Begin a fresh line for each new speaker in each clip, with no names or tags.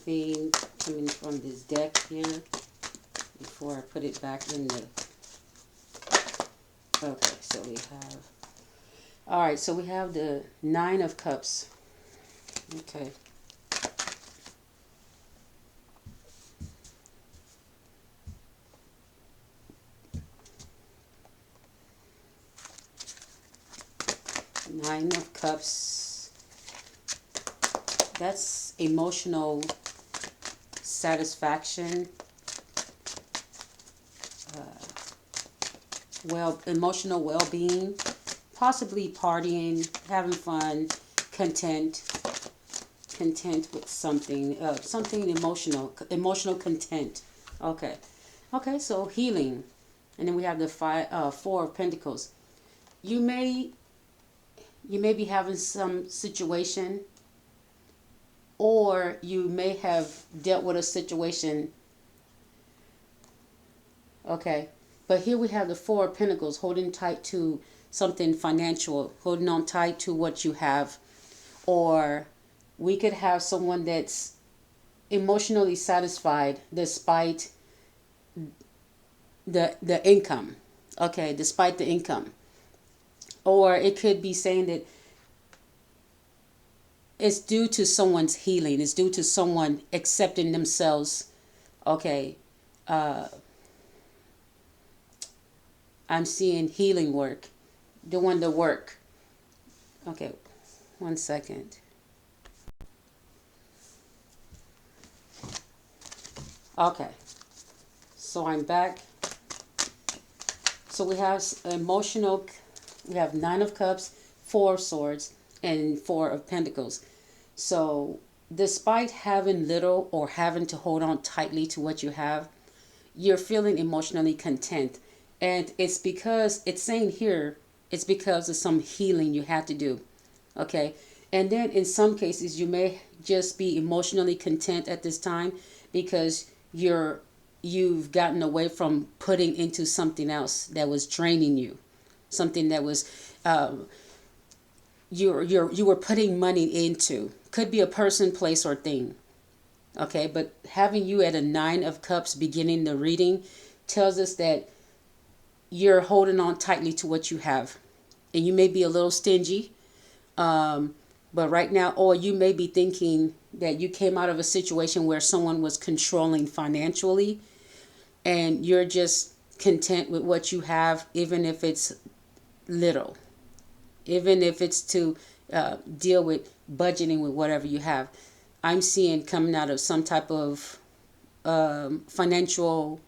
anything coming from this deck here before I put it back in the... Okay, so we have... Alright, so we have the Nine of Cups. Okay. Nine of Cups. That's emotional satisfaction. Emotional well-being, possibly partying, having fun, content with something, something emotional content. Okay, so healing, and then we have the Four of Pentacles. You may be having some situation, or you may have dealt with a situation. Okay. But here we have the Four of Pentacles, holding tight to something financial, holding on tight to what you have. Or we could have someone that's emotionally satisfied despite the income. Okay, despite the income. Or it could be saying that it's due to someone's healing. It's due to someone accepting themselves. Okay. I'm seeing healing work, doing the work. Okay, 1 second. Okay, so I'm back. So we have emotional, we have Nine of Cups, Four of Swords, and Four of Pentacles. So despite having little or having to hold on tightly to what you have, you're feeling emotionally content. And it's because, it's saying here, it's because of some healing you had to do. Okay. And then in some cases, you may just be emotionally content at this time because you've gotten away from putting into something else that was draining you. Something that was, you were putting money into. Could be a person, place, or thing. Okay. But having you at a Nine of Cups beginning the reading tells us that you're holding on tightly to what you have, and you may be a little stingy, but right now, or you may be thinking that you came out of a situation where someone was controlling financially, and you're just content with what you have, even if it's little, even if it's to deal with budgeting with whatever you have. I'm seeing coming out of some type of financial,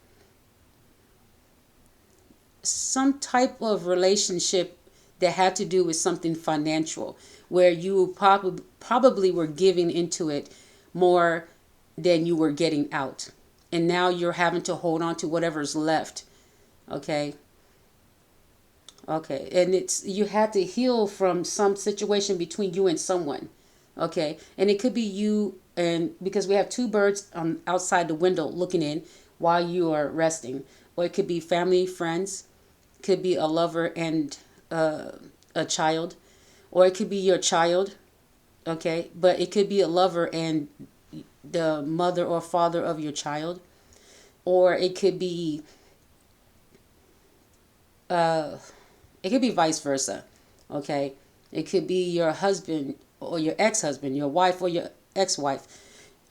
some type of relationship that had to do with something financial, where you probably were giving into it more than you were getting out. And now you're having to hold on to whatever's left. Okay. Okay. And you had to heal from some situation between you and someone. Okay. And it could be you, and because we have two birds outside the window looking in while you are resting. Or it could be family, friends. Could be a lover and a child, or it could be your child. Okay, but it could be a lover and the mother or father of your child, or it could be vice versa. Okay, it could be your husband or your ex-husband, your wife or your ex-wife.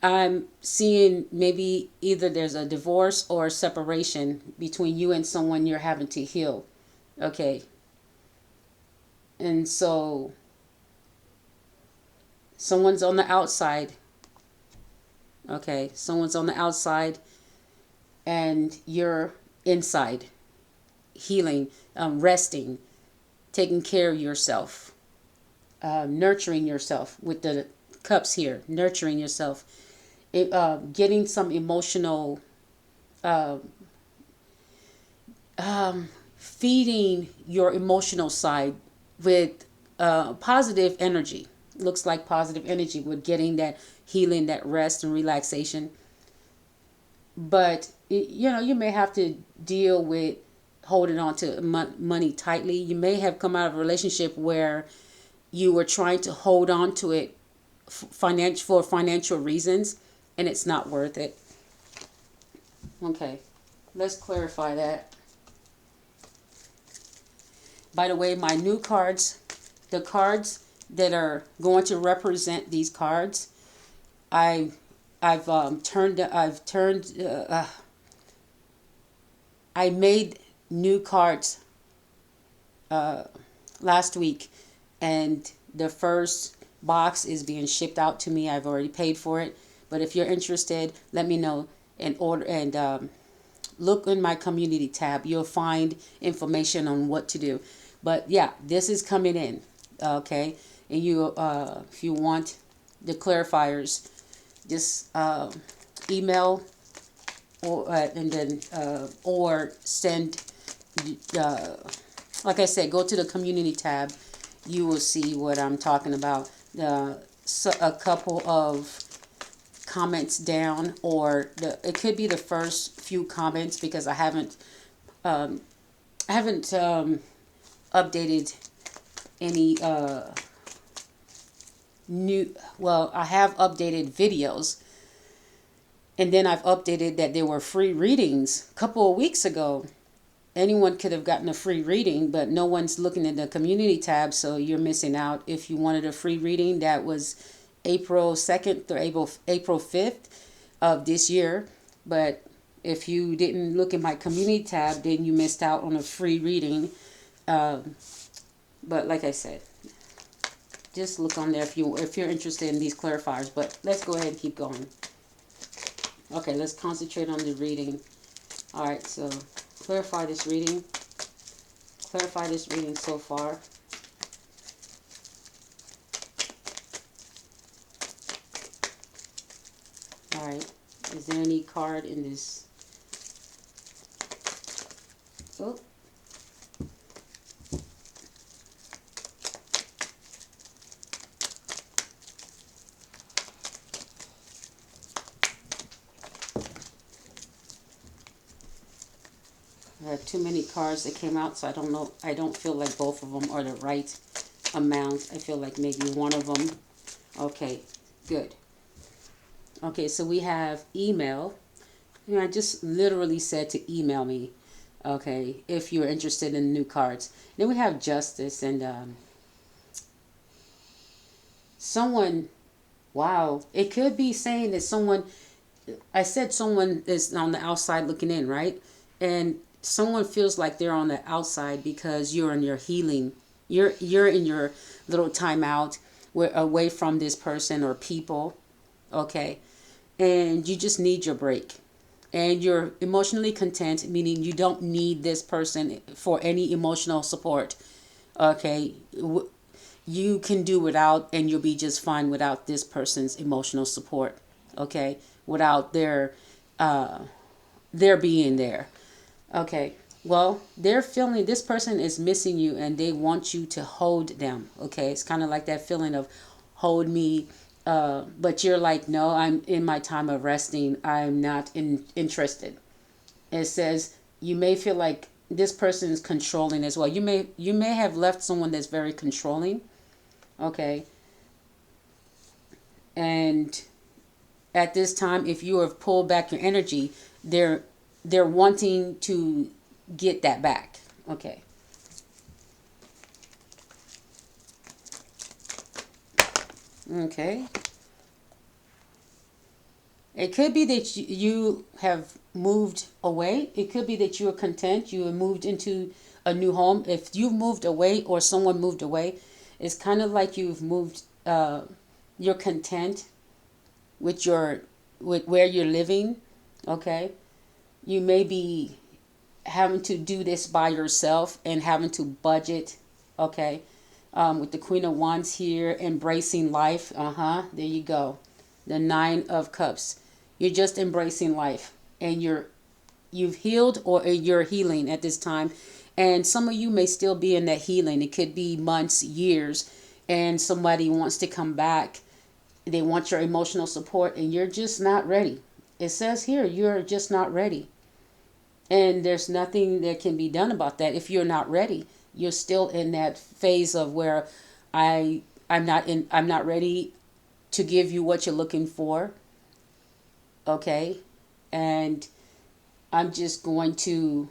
I'm seeing maybe either there's a divorce or a separation between you and someone you're having to heal. Okay. And so someone's on the outside. Okay. Someone's on the outside and you're inside, healing, resting, taking care of yourself, nurturing yourself with the cups here, nurturing yourself. Getting some emotional, feeding your emotional side with positive energy. Looks like positive energy with getting that healing, that rest and relaxation. But, you may have to deal with holding on to money tightly. You may have come out of a relationship where you were trying to hold on to it for financial reasons. and it's not worth it. Okay, let's clarify that. By the way, my new cards, the cards that are going to represent these cards, I made new cards last week, and the first box is being shipped out to me. I've already paid for it, but if you're interested, let me know and order, and look in my community tab. You'll find information on what to do. But yeah, this is coming in, okay? And you, if you want the clarifiers, just email or send. Like I said, go to the community tab. You will see what I'm talking about. So a couple of comments down, or it could be the first few comments, because I haven't updated any new. Well, I have updated videos, and then I've updated that there were free readings a couple of weeks ago. Anyone could have gotten a free reading, but no one's looking at the community tab, so you're missing out. If you wanted a free reading, that was April 2nd or April 5th of this year. But if you didn't look at my community tab, then you missed out on a free reading. But like I said, just look on there if you're interested in these clarifiers. But let's go ahead and keep going. Okay, let's concentrate on the reading. All right, so clarify this reading. Clarify this reading so far. All right, is there any card in this? Oh. I have too many cards that came out, so I don't know. I don't feel like both of them are the right amount. I feel like maybe one of them. Okay, good. Okay, so we have email. I just literally said to email me, okay, if you're interested in new cards. Then we have justice, and someone, wow, it could be saying that someone, I said someone is on the outside looking in, right? And someone feels like they're on the outside because you're in your healing. You're in your little timeout, away from this person or people, okay? And you just need your break. And you're emotionally content, meaning you don't need this person for any emotional support, okay? You can do without, and you'll be just fine without this person's emotional support, okay? Without their being there. Okay, well, they're feeling, this person is missing you, and they want you to hold them, okay? It's kind of like that feeling of hold me, but you're like, no, I'm in my time of resting. I'm not interested. It says you may feel like this person is controlling as well. You may have left someone that's very controlling, okay? And at this time, if you have pulled back your energy, they're wanting to get that back. Okay. Okay. It could be that you have moved away. It could be that you are content. You have moved into a new home. If you've moved away or someone moved away, it's kind of like you've moved, you're content with where you're living. Okay. You may be having to do this by yourself and having to budget, okay? With the Queen of Wands here, embracing life. There you go. The Nine of Cups. You're just embracing life, and you've healed, or you're healing at this time. And some of you may still be in that healing. It could be months, years, and somebody wants to come back. They want your emotional support, and you're just not ready. It says here, you're just not ready. And there's nothing that can be done about that. If you're not ready, you're still in that phase of where I'm not ready to give you what you're looking for. okay? And I'm just going to,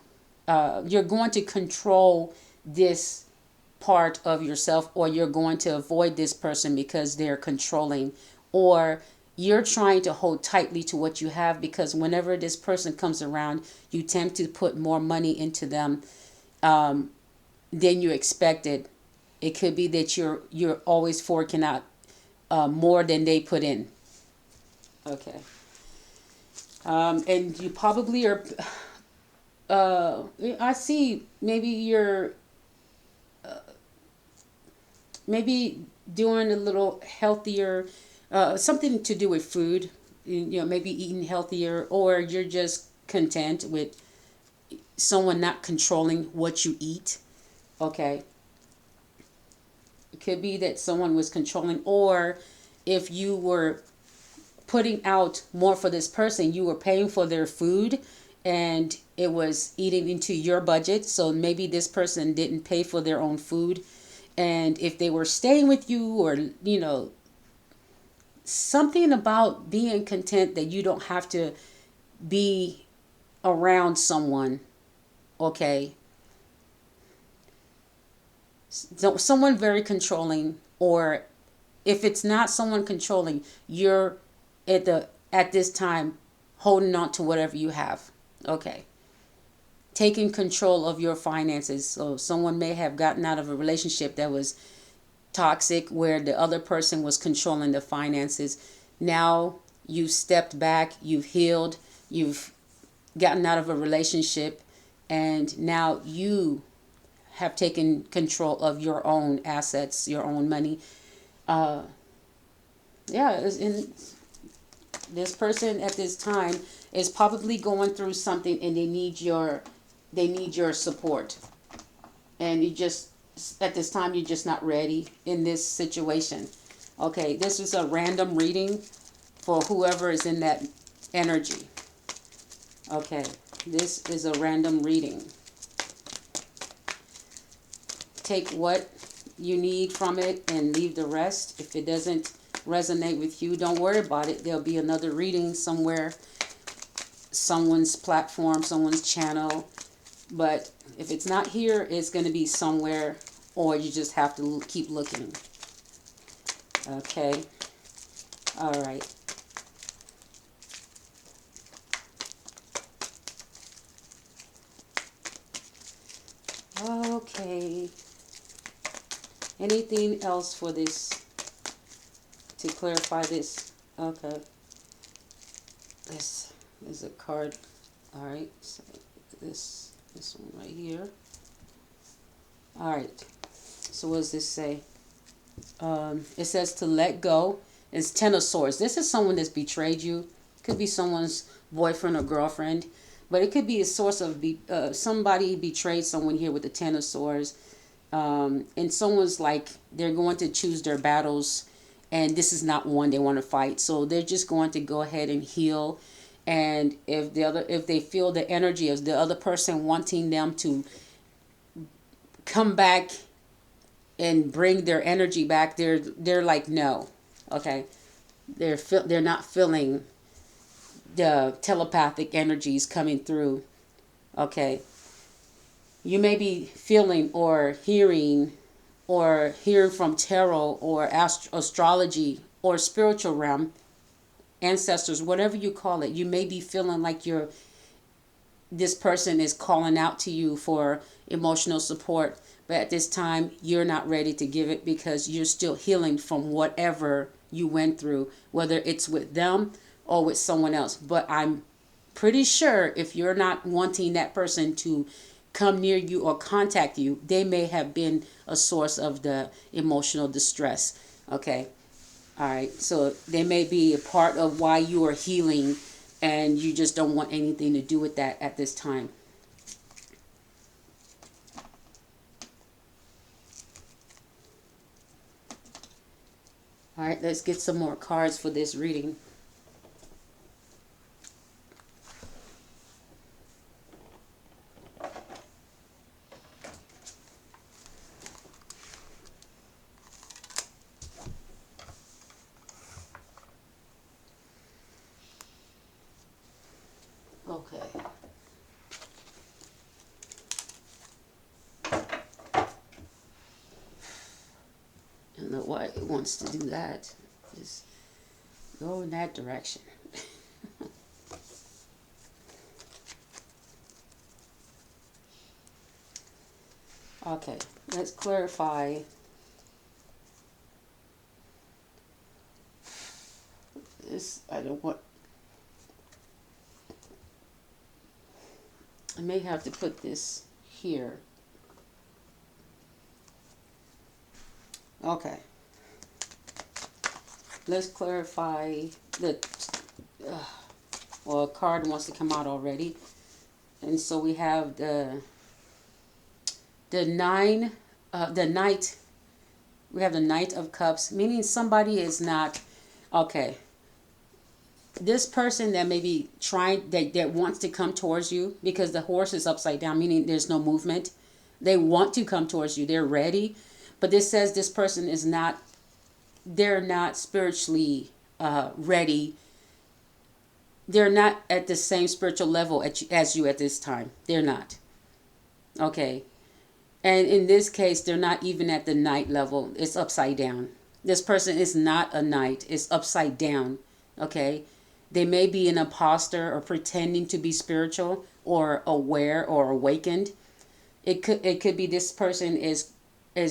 you're going to control this part of yourself, or you're going to avoid this person because they're controlling, or you're trying to hold tightly to what you have because whenever this person comes around, you tend to put more money into them than you expected. It could be that you're always forking out more than they put in. Okay. And you probably are. I see. Maybe you're maybe doing a little healthier, something to do with food. You know, maybe eating healthier, or you're just content with someone not controlling what you eat. Okay. It could be that someone was controlling, or if you were putting out more for this person, you were paying for their food and it was eating into your budget. So maybe this person didn't pay for their own food. And if they were staying with you, or, you know, something about being content that you don't have to be around someone, okay? So someone very controlling, or if it's not someone controlling, you're at this time holding on to whatever you have. Okay. Taking control of your finances. So someone may have gotten out of a relationship that was toxic, where the other person was controlling the finances. Now you've stepped back, you've healed, you've gotten out of a relationship, and now you have taken control of your own assets, your own money. Uh, yeah, and this person at this time is probably going through something, and they need your support. And you just, at this time, you're just not ready in this situation. Okay, this is a random reading for whoever is in that energy. Okay, this is a random reading. Take what you need from it and leave the rest. If it doesn't resonate with you, don't worry about it. There'll be another reading somewhere, someone's platform, someone's channel. But if it's not here, it's going to be somewhere, or you just have to keep looking. Okay. All right. Okay. Anything else for this, to clarify this? Okay. This is a card. All right. So this one right here. All right. So what does this say? It says to let go. It's Ten of Swords. This is someone that's betrayed you. Could be someone's boyfriend or girlfriend, but it could be a source of somebody betrayed someone here with the Ten of Swords. And someone's like, they're going to choose their battles, and this is not one they want to fight. So they're just going to go ahead and heal. And if they feel the energy of the other person wanting them to come back and bring their energy back, they're like, no. Okay. They're not feeling the telepathic energies coming through. Okay. You may be feeling or hearing from tarot or astrology or spiritual realm, ancestors, whatever you call it. You may be feeling like this person is calling out to you for emotional support, but at this time you're not ready to give it because you're still healing from whatever you went through, whether it's with them or with someone else. But I'm pretty sure if you're not wanting that person to come near you or contact you, they may have been a source of the emotional distress. Okay. All right. So they may be a part of why you are healing, and you just don't want anything to do with that at this time. All right. Let's get some more cards for this reading. why it wants to do that. Just go in that direction. Okay, let's clarify. This, I don't want, I may have to put this here. Okay. Let's clarify the, well, a card wants to come out already. And so we have the knight, we have the Knight of Cups, meaning somebody is not, okay, this person that may be trying, that wants to come towards you, because the horse is upside down, meaning there's no movement. They want to come towards you. They're ready. But this says this person is not, they're not spiritually ready. They're not at the same spiritual level as you at this time. They're not. Okay. And in this case, they're not even at the knight level. It's upside down. This person is not a knight. It's upside down. Okay. They may be an imposter or pretending to be spiritual or aware or awakened. It could be this person is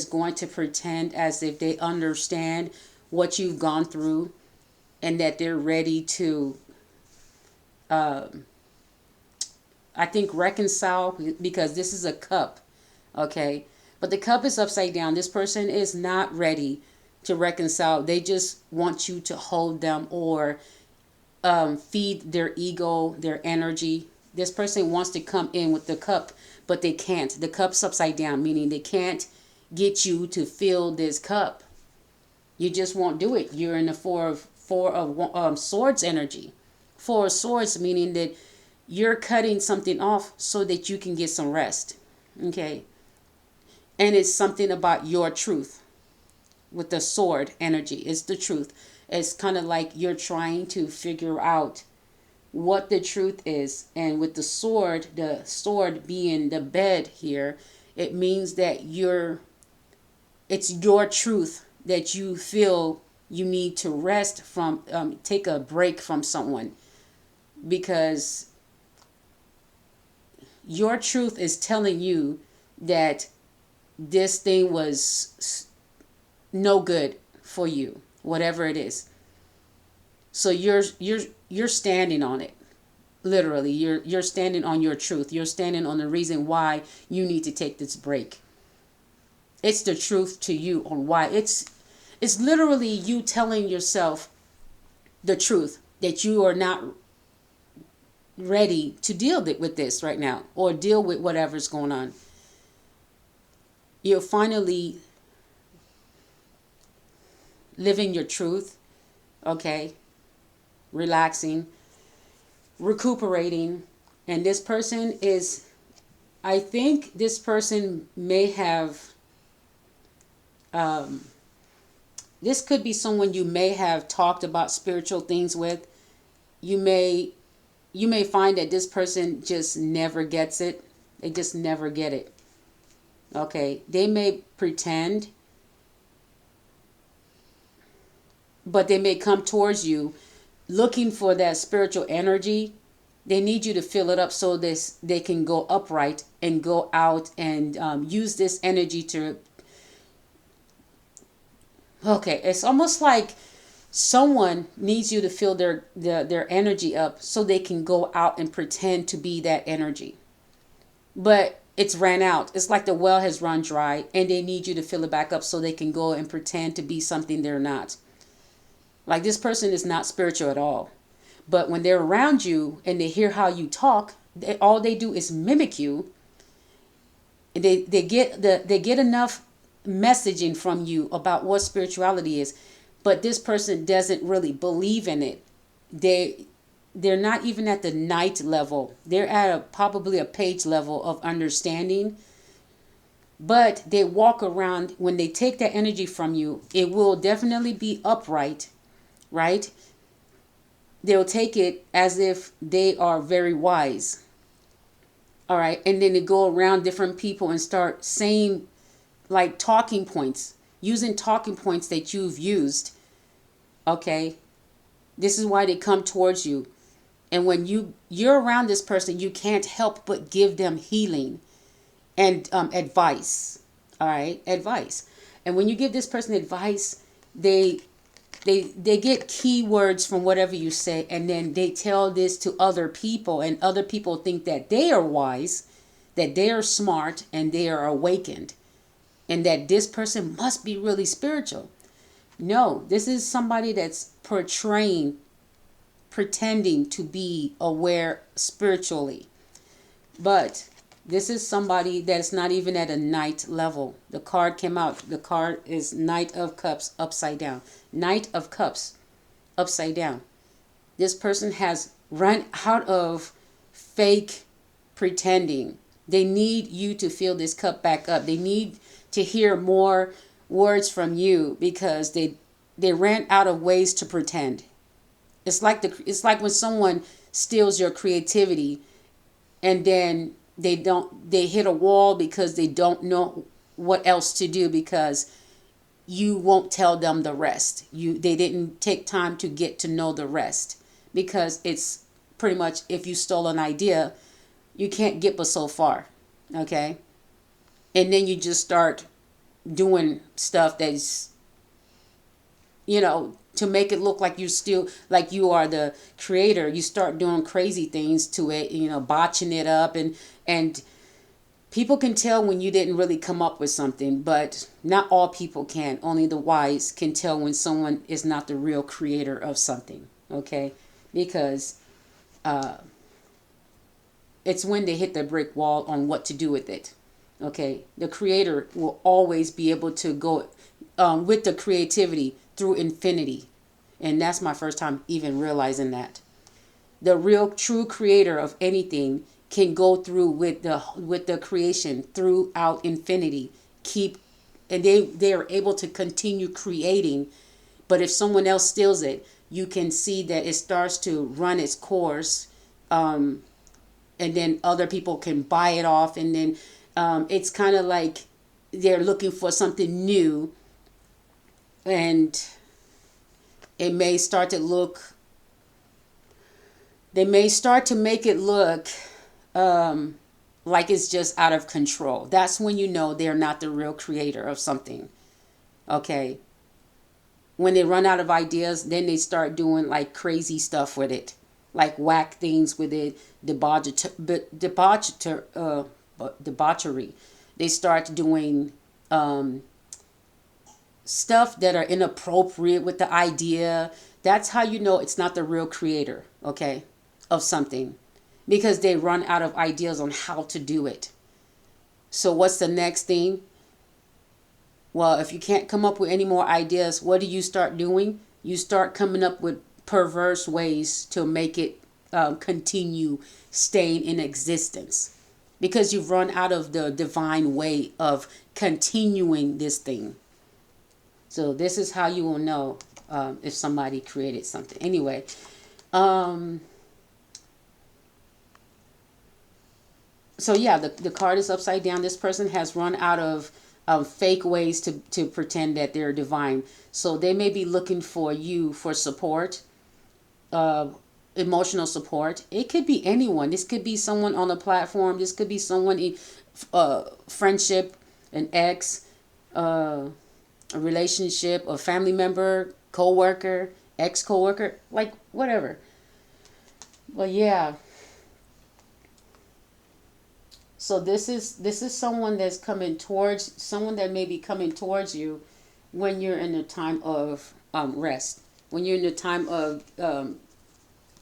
going to pretend as if they understand what you've gone through and that they're ready to, I think, reconcile, because this is a cup. Okay. But the cup is upside down. This person is not ready to reconcile. They just want you to hold them or feed their ego, their energy. This person wants to come in with the cup, but they can't. The cup's upside down, meaning they can't get you to fill this cup. You just won't do it. You're in the four of swords energy. Four of swords, meaning that you're cutting something off so that you can get some rest. Okay. And it's something about your truth. With the sword energy, it's the truth. It's kind of like you're trying to figure out what the truth is. And with the sword being the bed here, it means that it's your truth that you feel you need to rest from, take a break from someone, because your truth is telling you that this thing was no good for you, whatever it is. So you're standing on it. Literally, you're standing on your truth. You're standing on the reason why you need to take this break. It's the truth to you on why. It's literally you telling yourself the truth that you are not ready to deal with this right now, or deal with whatever's going on. You're finally living your truth, okay, relaxing, recuperating. And this person is, I think this person may have, this could be someone you may have talked about spiritual things with. You may find that this person just never gets it. They just never get it. Okay, they may pretend, but they may come towards you looking for that spiritual energy. They need you to fill it up so they can go upright and go out and use this energy to. Okay, it's almost like someone needs you to fill their energy up so they can go out and pretend to be that energy. But it's ran out. It's like the well has run dry and they need you to fill it back up so they can go and pretend to be something they're not. Like, this person is not spiritual at all. But when they're around you and they hear how you talk, all they do is mimic you. They get enough messaging from you about what spirituality is, but this person doesn't really believe in it. They're not even at the knight level. They're at probably a page level of understanding. But they walk around, when they take that energy from you, it will definitely be upright, right? They'll take it as if they are very wise. All right. And then they go around different people and start saying like talking points. using talking points that you've used. Okay, this is why they come towards you. And when you're around this person, you can't help but give them healing and advice. All right, advice. And when you give this person advice, they they get keywords from whatever you say, and then they tell this to other people, and other people think that they are wise, that they are smart, and they are awakened, and that this person must be really spiritual. No, this is somebody that's pretending to be aware spiritually. But this is somebody that's not even at a knight level. The card came out. The card is Knight of Cups upside down. Knight of Cups upside down. This person has run out of fake pretending. They need you to fill this cup back up. They need to hear more words from you because they ran out of ways to pretend. It's like when someone steals your creativity and then they hit a wall because they don't know what else to do because you won't tell them the rest. They didn't take time to get to know the rest, because it's pretty much, if you stole an idea, you can't get but so far. Okay? And then you just start doing stuff that's, to make it look like you are the creator. You start doing crazy things to it, botching it up, and people can tell when you didn't really come up with something, but not all people can. Only the wise can tell when someone is not the real creator of something. Okay? Because it's when they hit the brick wall on what to do with it. Okay? The creator will always be able to go with the creativity through infinity. And that's my first time even realizing that. The real true creator of anything can go through with the creation throughout infinity. And they are able to continue creating. But if someone else steals it, you can see that it starts to run its course, and then other people can buy it off, and then it's kind of like they're looking for something new, and it may start to look, they may start to make it look like it's just out of control. That's when you know they're not the real creator of something. Okay? When they run out of ideas, then they start doing like crazy stuff with it. Like whack things with it, debauchery. They start doing stuff that are inappropriate with the idea. That's how you know it's not the real creator, okay, of something, because they run out of ideas on how to do it. So what's the next thing? Well, if you can't come up with any more ideas, what do you start doing? You start coming up with perverse ways to make it continue staying in existence, because you've run out of the divine way of continuing this thing. So this is how you will know if somebody created something. Anyway, so yeah, the card is upside down. This person has run out of fake ways to pretend that they're divine. So they may be looking for you for support, emotional support. It could be anyone. This could be someone on the platform. This could be someone in friendship, an ex, a relationship, a family member, co-worker, ex-co-worker, like whatever. But yeah. So this is someone that's someone that may be coming towards you when you're in a time of rest, when you're in a time of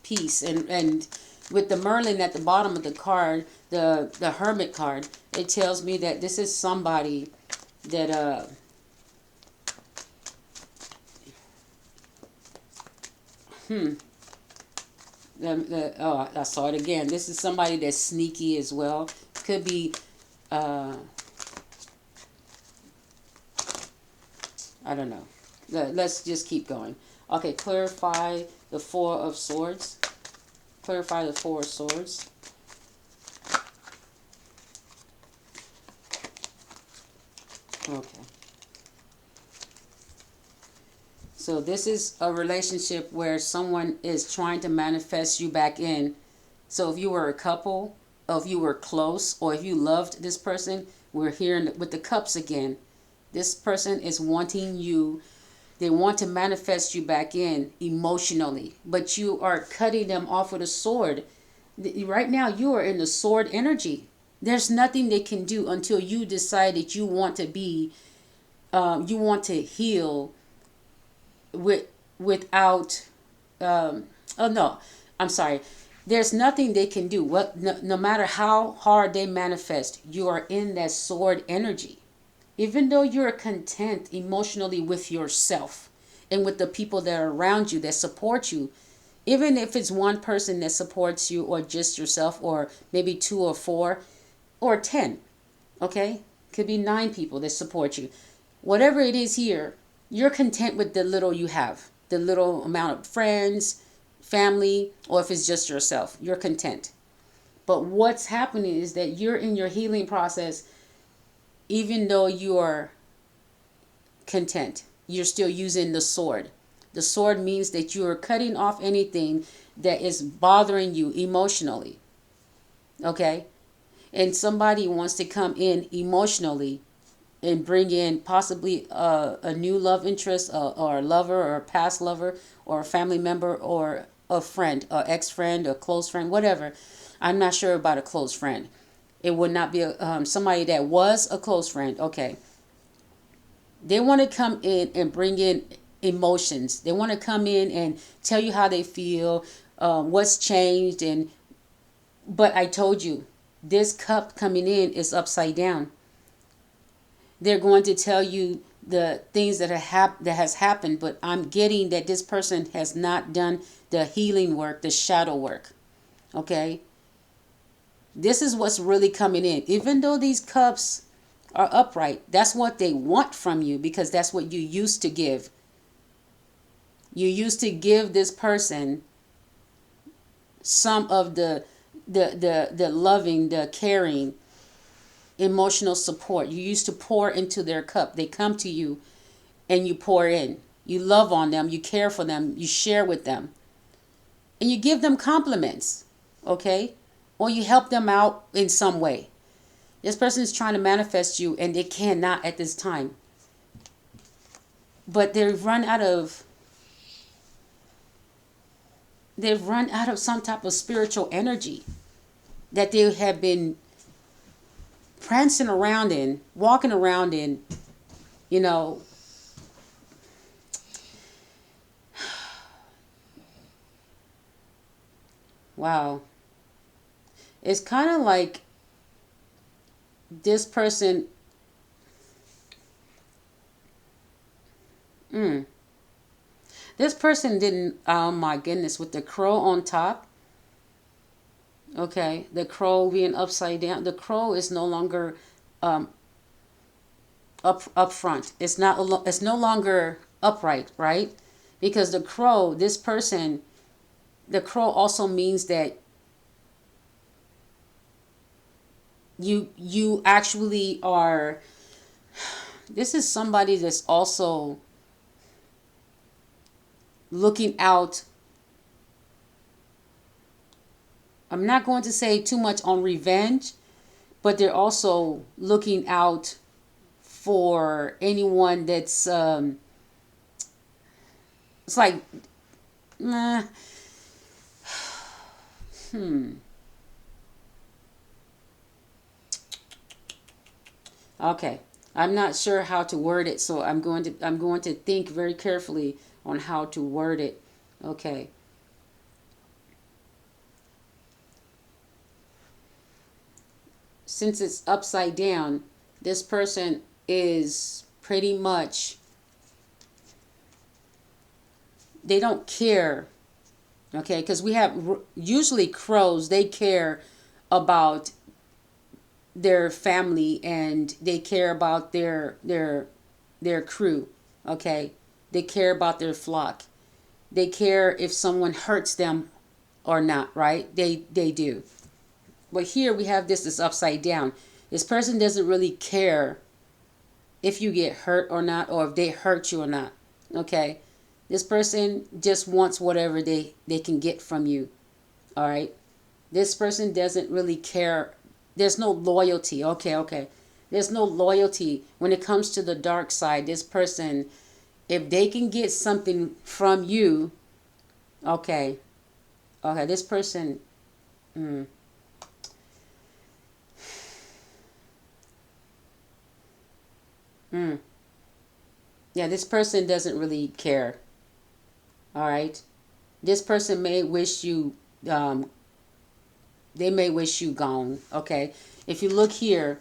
peace. And with the Merlin at the bottom of the card, the Hermit card, it tells me that this is somebody that I saw it again. This is somebody that's sneaky as well. Could be, I don't know. Let's just keep going. Okay, clarify the Four of Swords. Clarify the Four of Swords. Okay. So this is a relationship where someone is trying to manifest you back in. So if you were a couple, or if you were close, or if you loved this person, we're here with the cups again. This person is wanting you. They want to manifest you back in emotionally, but you are cutting them off with a sword. Right now, you are in the sword energy. There's nothing they can do until you decide that you want to be, you want to heal without. Oh no, I'm sorry. There's nothing they can do. No matter how hard they manifest, you are in that sword energy. Even though you're content emotionally with yourself and with the people that are around you that support you, even if it's one person that supports you or just yourself or maybe 2 or 4 or 10, okay? Could be 9 people that support you. Whatever it is here, you're content with the little you have, the little amount of friends, family, or if it's just yourself, you're content. But what's happening is that you're in your healing process. Even though you are content, you're still using the sword. The sword means that you are cutting off anything that is bothering you emotionally. Okay? And somebody wants to come in emotionally and bring in possibly a new love interest or a lover or a past lover or a family member or a friend, or ex-friend or close friend, whatever. I'm not sure about a close friend. It would not be somebody that was a close friend. Okay. They want to come in and bring in emotions. They want to come in and tell you how they feel, what's changed. But I told you, this cup coming in is upside down. They're going to tell you the things that has happened, but I'm getting that this person has not done the healing work, the shadow work. Okay. This is what's really coming in. Even though these cups are upright, that's what they want from you because that's what you used to give. You used to give this person some of the loving, the caring, emotional support. You used to pour into their cup. They come to you and you pour in. You love on them. You care for them. You share with them. And you give them compliments. Okay? Or you help them out in some way. This person is trying to manifest you and they cannot at this time. But they've run out of some type of spiritual energy that they have been prancing around in, walking around in, you know. Wow. It's kind of like this person. This person didn't, oh my goodness, with the crow on top. Okay, the crow being upside down. The crow is no longer up front. It's not. It's no longer upright, right? Because the crow, this person, the crow also means that you actually are. This is somebody that's also looking out. I'm not going to say too much on revenge, but they're also looking out for anyone that's it's like okay, I'm not sure how to word it, so I'm going to think very carefully on how to word it. Okay. Since it's upside down, this person is pretty much, they don't care. Okay, because we have usually crows, they care about their family and they care about their crew. Okay, they care about their flock. They care if someone hurts them or not, right? They do. But here we have this is upside down. This person doesn't really care if you get hurt or not, or if they hurt you or not. Okay, This person just wants whatever they can get from you. All right. This person doesn't really care. There's no loyalty. Okay. There's no loyalty when it comes to the dark side. This person, if they can get something from you, okay. This person, mm, mm, yeah, this person doesn't really care. All right. This person may wish you, um, they may wish you gone. Okay. If you look here,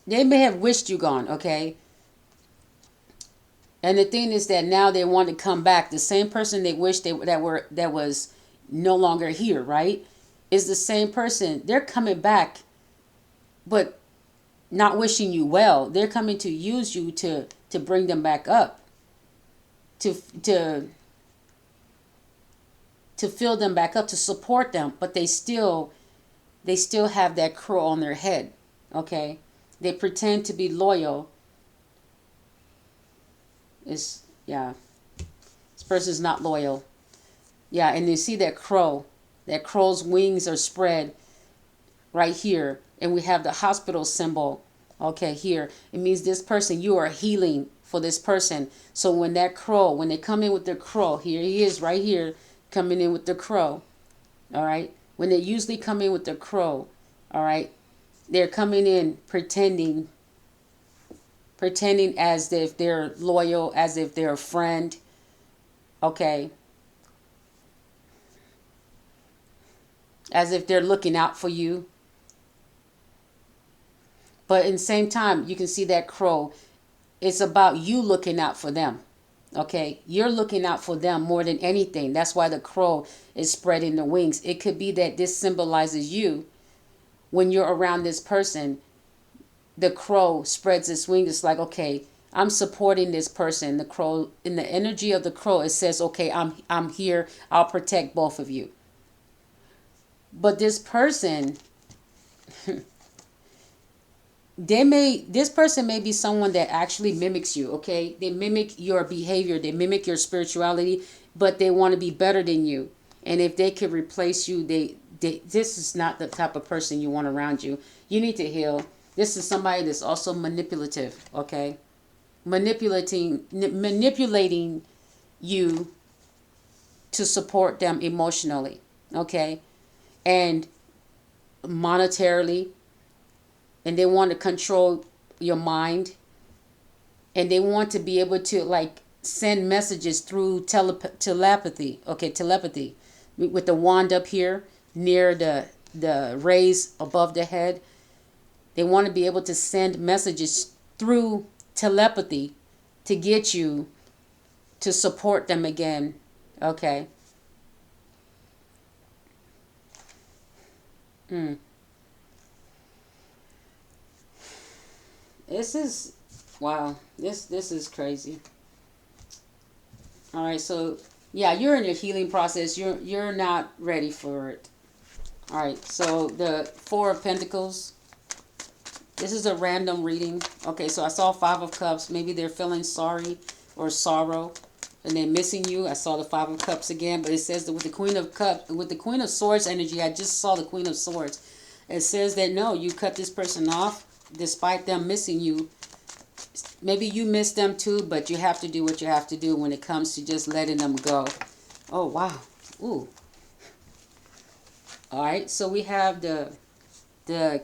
they may have wished you gone. Okay. And the thing is that now they want to come back. The same person they wish that was no longer here, right? Is the same person. They're coming back, but not wishing you well. They're coming to use you to bring them back up, to to to fill them back up, to support them, but they still have that crow on their head. Okay? They pretend to be loyal. Is yeah. This person's not loyal. Yeah, and you see that crow. That crow's wings are spread right here. And we have the hospital symbol. Okay, here. It means this person, you are healing for this person. So when that crow, when they come in with their crow, here he is right here, coming in with the crow. All right. When they usually come in with the crow, all right, they're coming in pretending as if they're loyal, as if they're a friend. Okay. As if they're looking out for you. But in the same time, you can see that crow. It's about you looking out for them. Okay. You're looking out for them more than anything. That's why the crow is spreading the wings. It could be that this symbolizes you. When you're around this person, the crow spreads its wings. It's like, okay, I'm supporting this person. The crow, in the energy of the crow, it says, okay, I'm here. I'll protect both of you. But this person, this person may be someone that actually mimics you. Okay, they mimic your behavior, they mimic your spirituality, but they want to be better than you. And if they could replace you, this is not the type of person you want around you. You need to heal. This is somebody that's also manipulative. Okay, manipulating you to support them emotionally. Okay, and monetarily, and they want to control your mind, and they want to be able to like send messages through telepathy. Okay, telepathy with the wand up here near the rays above the head. They want to be able to send messages through telepathy to get you to support them again. Okay. Mm. This is wow. This is crazy. All right, so yeah, you're in your healing process. You're not ready for it. All right, so the Four of Pentacles. This is a random reading. Okay, so I saw Five of Cups. Maybe they're feeling sorry or sorrow, and they're missing you. I saw the Five of Cups again, but it says that with the Queen of Cups, with the Queen of Swords energy, I just saw the Queen of Swords. It says that no, you cut this person off despite them missing you. Maybe you miss them too, but you have to do what you have to do when it comes to just letting them go. Oh, wow. Ooh. All right, so we have the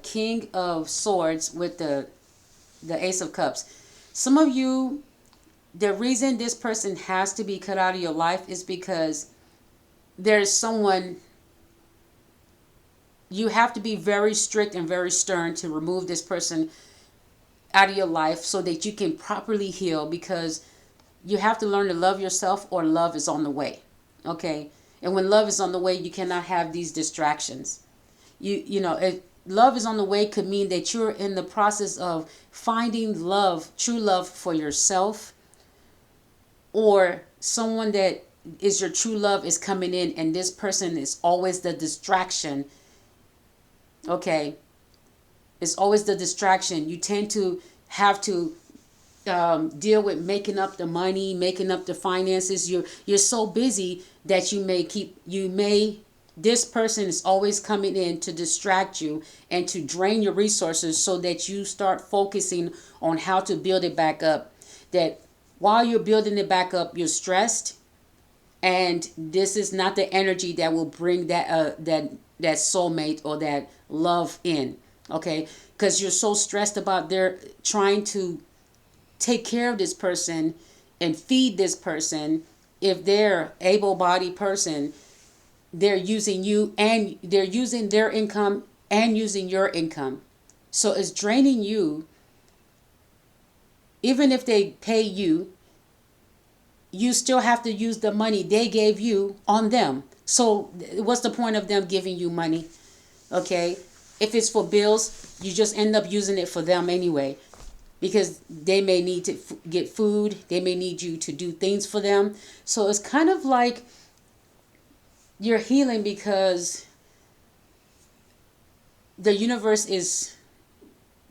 King of Swords with the Ace of Cups. Some of you, the reason this person has to be cut out of your life is because there's someone. You have to be very strict and very stern to remove this person out of your life so that you can properly heal, because you have to learn to love yourself, or love is on the way. Okay? And when love is on the way, you cannot have these distractions. You know, if love is on the way, could mean that you're in the process of finding love, true love for yourself, or someone that is your true love is coming in, and this person is always the distraction. Okay? It's always the distraction. You tend to have to deal with making up the money, making up the finances. You're so busy that this person is always coming in to distract you and to drain your resources so that you start focusing on how to build it back up. That while you're building it back up, you're stressed, and this is not the energy that will bring that soulmate or that love in. Okay, because you're so stressed about their trying to take care of this person and feed this person. If they're able-bodied person, they're using you, and they're using their income and using your income. So it's draining you. Even if they pay you, you still have to use the money they gave you on them. So what's the point of them giving you money? Okay, if it's for bills, you just end up using it for them anyway, because they may need to get food, they may need you to do things for them. So it's kind of like you're healing because the universe is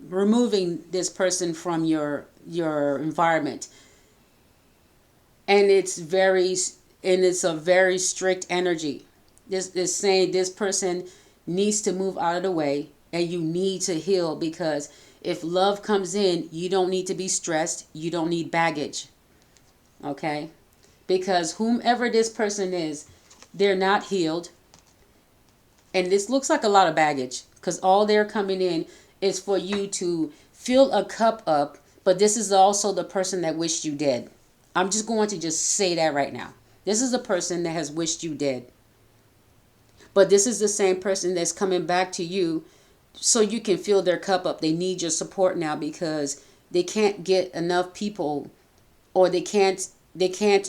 removing this person from your environment, and it's a very strict energy. This is saying this person needs to move out of the way, and you need to heal, because if love comes in, you don't need to be stressed. You don't need baggage. Okay? Because whomever this person is, they're not healed. And this looks like a lot of baggage, because all they're coming in is for you to fill a cup up. But this is also the person that wished you dead. I'm just going to just say that right now. This is a person that has wished you dead. But this is the same person that's coming back to you so you can fill their cup up. They need your support now because they can't get enough people, or they can't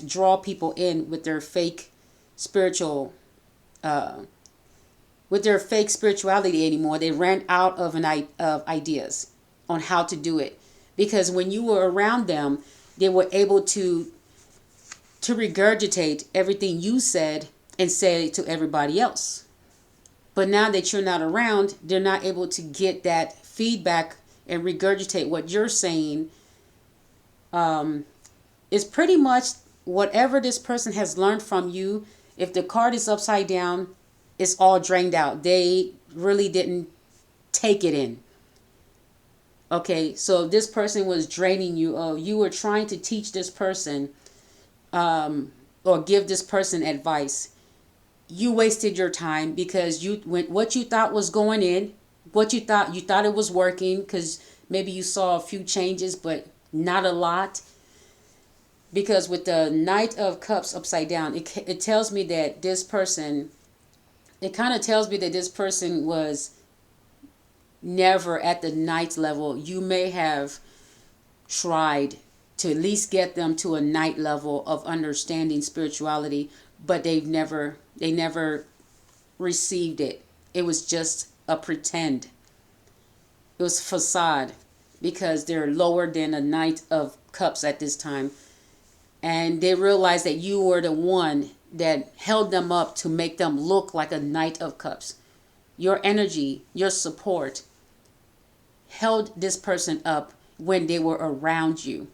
draw people in with their fake spirituality anymore. They ran out of ideas on how to do it, because when you were around them, they were able to regurgitate everything you said and say it to everybody else. But now that you're not around, they're not able to get that feedback and regurgitate what you're saying. It's pretty much whatever this person has learned from you. If the card is upside down, it's all drained out. They really didn't take it in. Okay, so this person was draining you. You were trying to teach this person or give this person advice. You wasted your time, because what you thought was going in, what you thought it was working, because maybe you saw a few changes, but not a lot. Because with the Knight of Cups upside down, it tells me that this person, it kind of tells me that this person was never at the Knight level. You may have tried to at least get them to a Knight level of understanding spirituality, but they never received it. It was just a pretend. It was facade, because they're lower than a Knight of Cups at this time. And they realized that you were the one that held them up to make them look like a Knight of Cups. Your energy, your support held this person up when they were around you.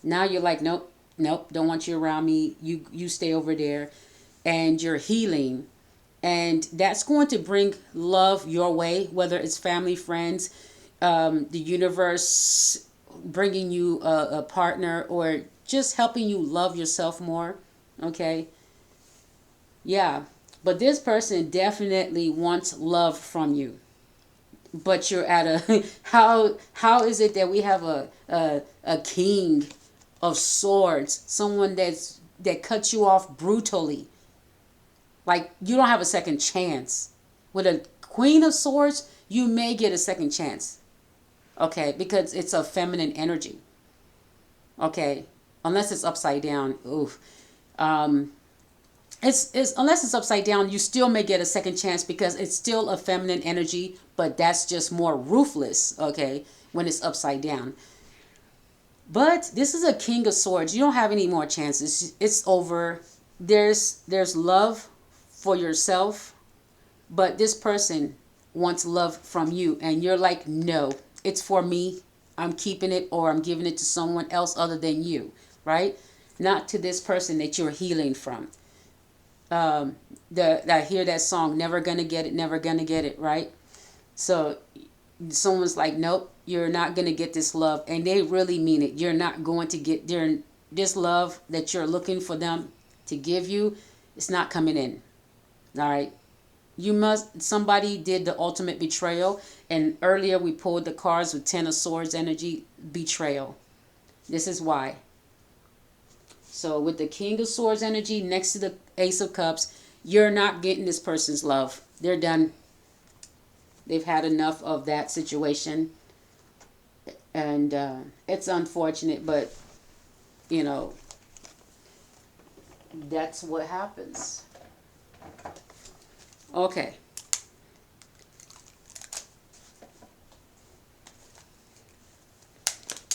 Now you're like, nope, don't want you around me. You stay over there, and you're healing. And that's going to bring love your way, whether it's family, friends, the universe bringing you a partner, or just helping you love yourself more. Okay? Yeah. But this person definitely wants love from you. But you're at a how is it that we have a king of swords, someone that cuts you off brutally? Like, you don't have a second chance. With a Queen of Swords, you may get a second chance. Okay, because it's a feminine energy. Okay, unless it's upside down. Oof. It's unless it's upside down, you still may get a second chance, because it's still a feminine energy, but that's just more ruthless, okay, when it's upside down. But this is a King of Swords. You don't have any more chances. It's over. There's love for yourself, but this person wants love from you, and you're like, no, it's for me. I'm keeping it or I'm giving it to someone else other than you, right? Not to this person that you're healing from. I hear that song, never gonna get it, never gonna get it, right? So someone's like, nope, you're not gonna get this love, and they really mean it. You're not going to get this love that you're looking for them to give you. It's not coming in. All right. Somebody did the ultimate betrayal, and earlier we pulled the cards with Ten of Swords energy, betrayal. This is why. So with the King of Swords energy next to the Ace of Cups, you're not getting this person's love. They're done. They've had enough of that situation. And it's unfortunate, but, you know, that's what happens. Okay.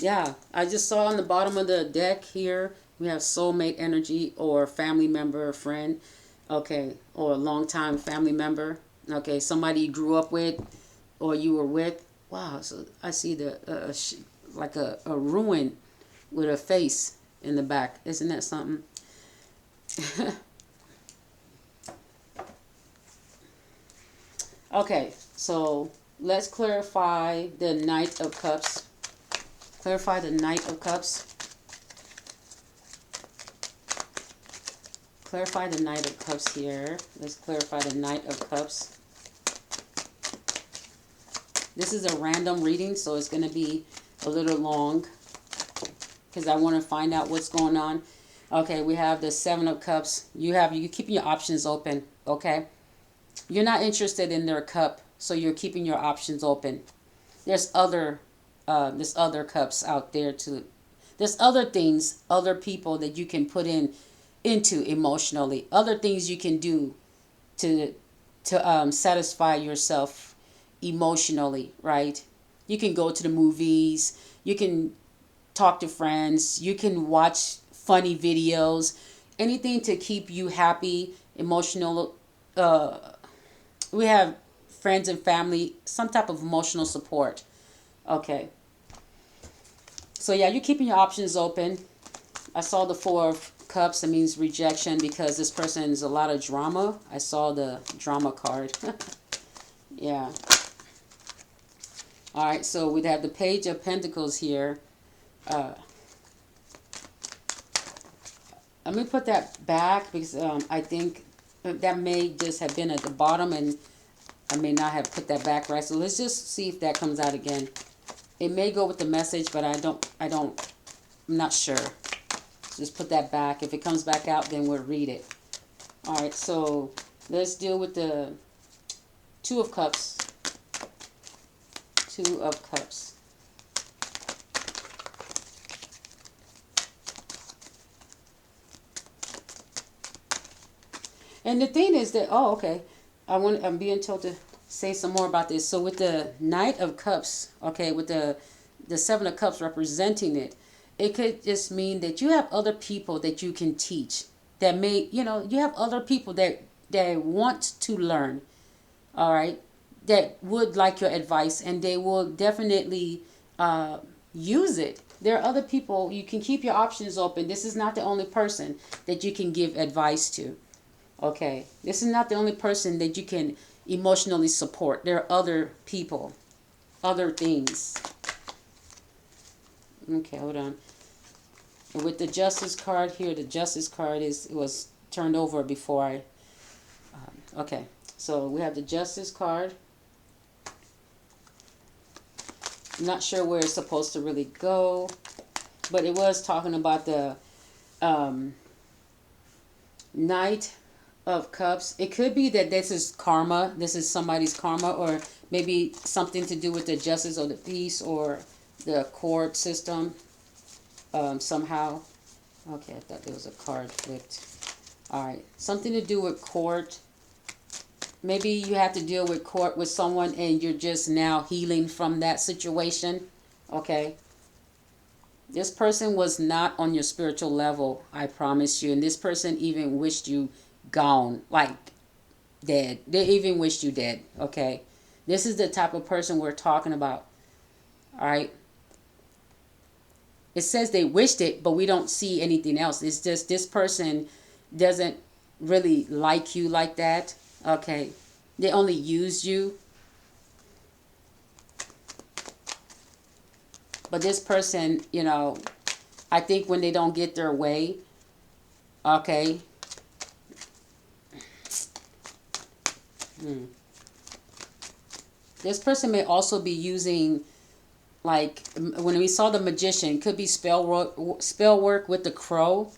Yeah, I just saw on the bottom of the deck here, we have soulmate energy or family member or friend. Okay, or a longtime family member. Okay, somebody you grew up with or you were with. Wow, so I see like a ruin with a face in the back. Isn't that something? Okay, so let's clarify the Knight of Cups. Clarify the Knight of Cups. Clarify the Knight of Cups here. Let's clarify the Knight of Cups. This is a random reading, so it's going to be a little long because I want to find out what's going on. Okay, we have the Seven of Cups. You keeping your options open, okay? You're not interested in their cup, so you're keeping your options open. There's other cups out there too. There's other things, other people that you can put into emotionally. Other things you can do to satisfy yourself emotionally, right? You can go to the movies. You can talk to friends. You can watch funny videos. Anything to keep you happy, emotional. We have friends and family, some type of emotional support. Okay. So yeah, you're keeping your options open. I saw the Four of Cups. That means rejection because this person is a lot of drama. I saw the drama card. Yeah. All right, so we'd have the Page of Pentacles here. Let me put that back because I think that may just have been at the bottom and I may not have put that back right. So let's just see if that comes out again. It may go with the message, but I'm not sure. Just put that back. If it comes back out, then we'll read it. All right, so let's deal with the Two of Cups. Two of Cups. And the thing is that, oh, okay, I'm being told to say some more about this. So with the Knight of Cups, okay, with the Seven of Cups representing it, it could just mean that you have other people that you can teach that may, you have other people that want to learn, all right, that would like your advice and they will definitely use it. There are other people, you can keep your options open. This is not the only person that you can give advice to. Okay, this is not the only person that you can emotionally support. There are other people, other things. Okay, hold on. And with the Justice card here, the Justice card was turned over before I... okay, so we have the Justice card. I'm not sure where it's supposed to really go, but it was talking about the Knight of Cups. It could be that this is karma. This is somebody's karma, or maybe something to do with the justice or the peace or the court system somehow. Okay, I thought there was a card flipped. All right, something to do with court. Maybe you have to deal with court with someone and you're just now healing from that situation. Okay. This person was not on your spiritual level, I promise you. And this person even wished you gone, like dead. They even wished you dead, okay? This is the type of person we're talking about, all right? It says they wished it, but we don't see anything else. It's just this person doesn't really like you like that. Okay. They only used you. But this person, you know, I think when they don't get their way, okay. This person may also be using, like, when we saw the magician, could be spell work with the crow.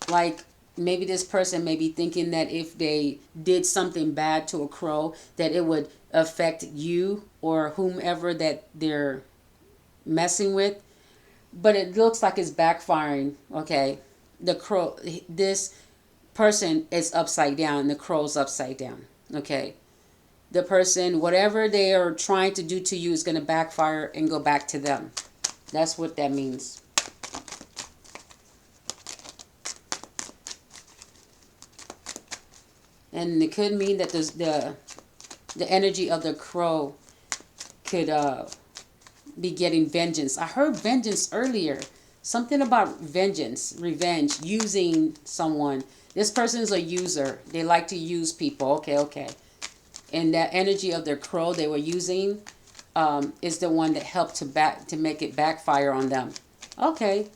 Like, maybe this person may be thinking that if they did something bad to a crow, that it would affect you or whomever that they're messing with. But it looks like it's backfiring. Okay, the crow, this person is upside down, the crow's upside down. Okay, the person, whatever they are trying to do to you, is going to backfire and go back to them. That's what that means. And it could mean that the energy of the crow could be getting vengeance. I heard vengeance earlier. Something about vengeance, revenge, using someone. This person is a user. They like to use people. Okay. And that energy of their crow they were using is the one that helped to make it backfire on them. Okay.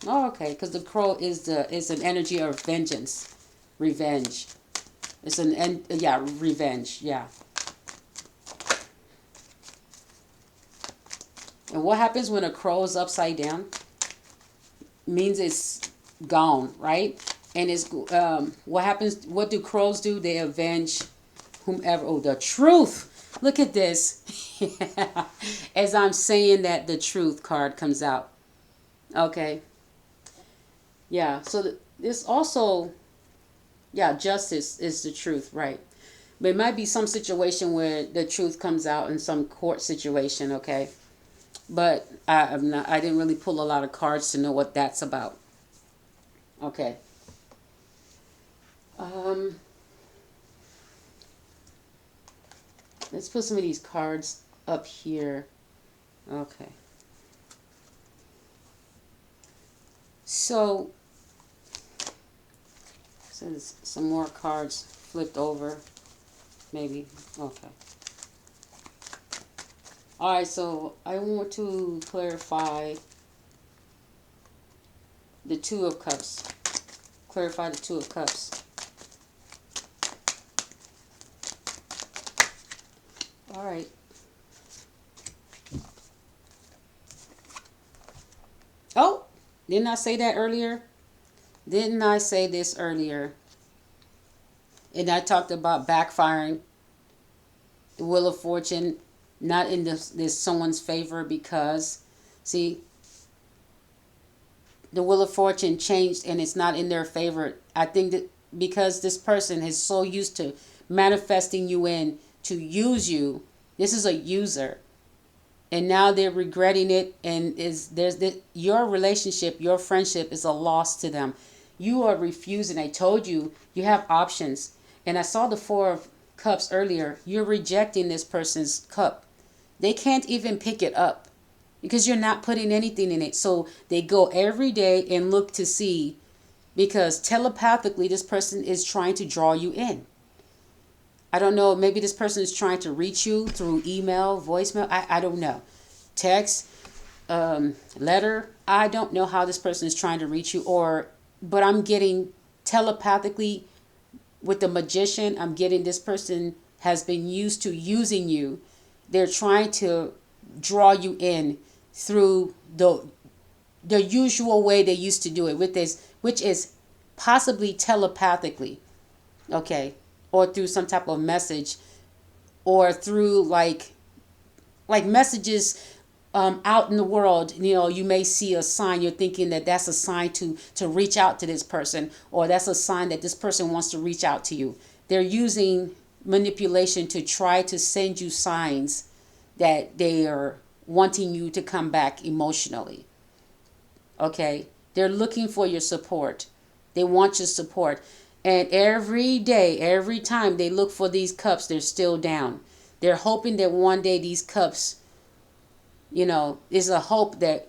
Oh, okay. Because the crow is an energy of vengeance, revenge. It's revenge. Yeah. And what happens when a crow is upside down? Means it's gone, right? And it's what happens? What do crows do? They avenge whomever. Oh, the truth. Look at this. As I'm saying that, the truth card comes out. Okay. Yeah. So this also, justice is the truth, right? But it might be some situation where the truth comes out in some court situation. Okay. But I didn't really pull a lot of cards to know what that's about. Okay. Let's put some of these cards up here. Okay. So there's some more cards flipped over. Maybe. Okay. Alright, so I want to clarify the Two of Cups. Clarify the Two of Cups. Alright. Oh! Didn't I say that earlier? Didn't I say this earlier? And I talked about backfiring. The Wheel of Fortune not in this someone's favor because, see, the Wheel of Fortune changed and it's not in their favor. I think that because this person is so used to manifesting you in to use you, this is a user, and now they're regretting it, and your relationship, your friendship is a loss to them. You are refusing. I told you have options, and I saw the Four of Cups earlier. You're rejecting this person's cup. They can't even pick it up because you're not putting anything in it. So they go every day and look to see, because telepathically this person is trying to draw you in. I don't know. Maybe this person is trying to reach you through email, voicemail. I don't know. Text, letter. I don't know how this person is trying to reach you, but I'm getting telepathically with the magician. I'm getting this person has been used to using you. They're trying to draw you in through the usual way they used to do it with this, which is possibly telepathically, okay, or through some type of message, or through like messages out in the world. You know, you may see a sign. You're thinking that that's a sign to reach out to this person, or that's a sign that this person wants to reach out to you. They're using manipulation to try to send you signs that they are wanting you to come back emotionally. Okay? They're looking for your support. They want your support. And every day, every time they look for these cups, they're still down. They're hoping that one day these cups you know, is a hope that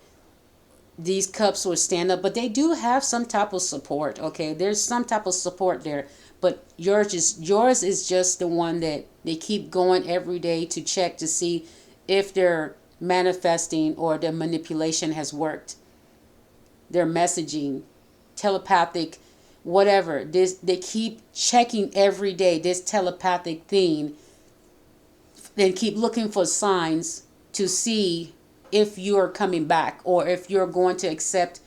these cups will stand up, but they do have some type of support. Okay, there's some type of support there, but yours is just the one that they keep going every day to check to see if their manifesting or their manipulation has worked. Their messaging, telepathic, whatever. This, they keep checking every day this telepathic thing. They keep looking for signs to see if you're coming back or if you're going to accept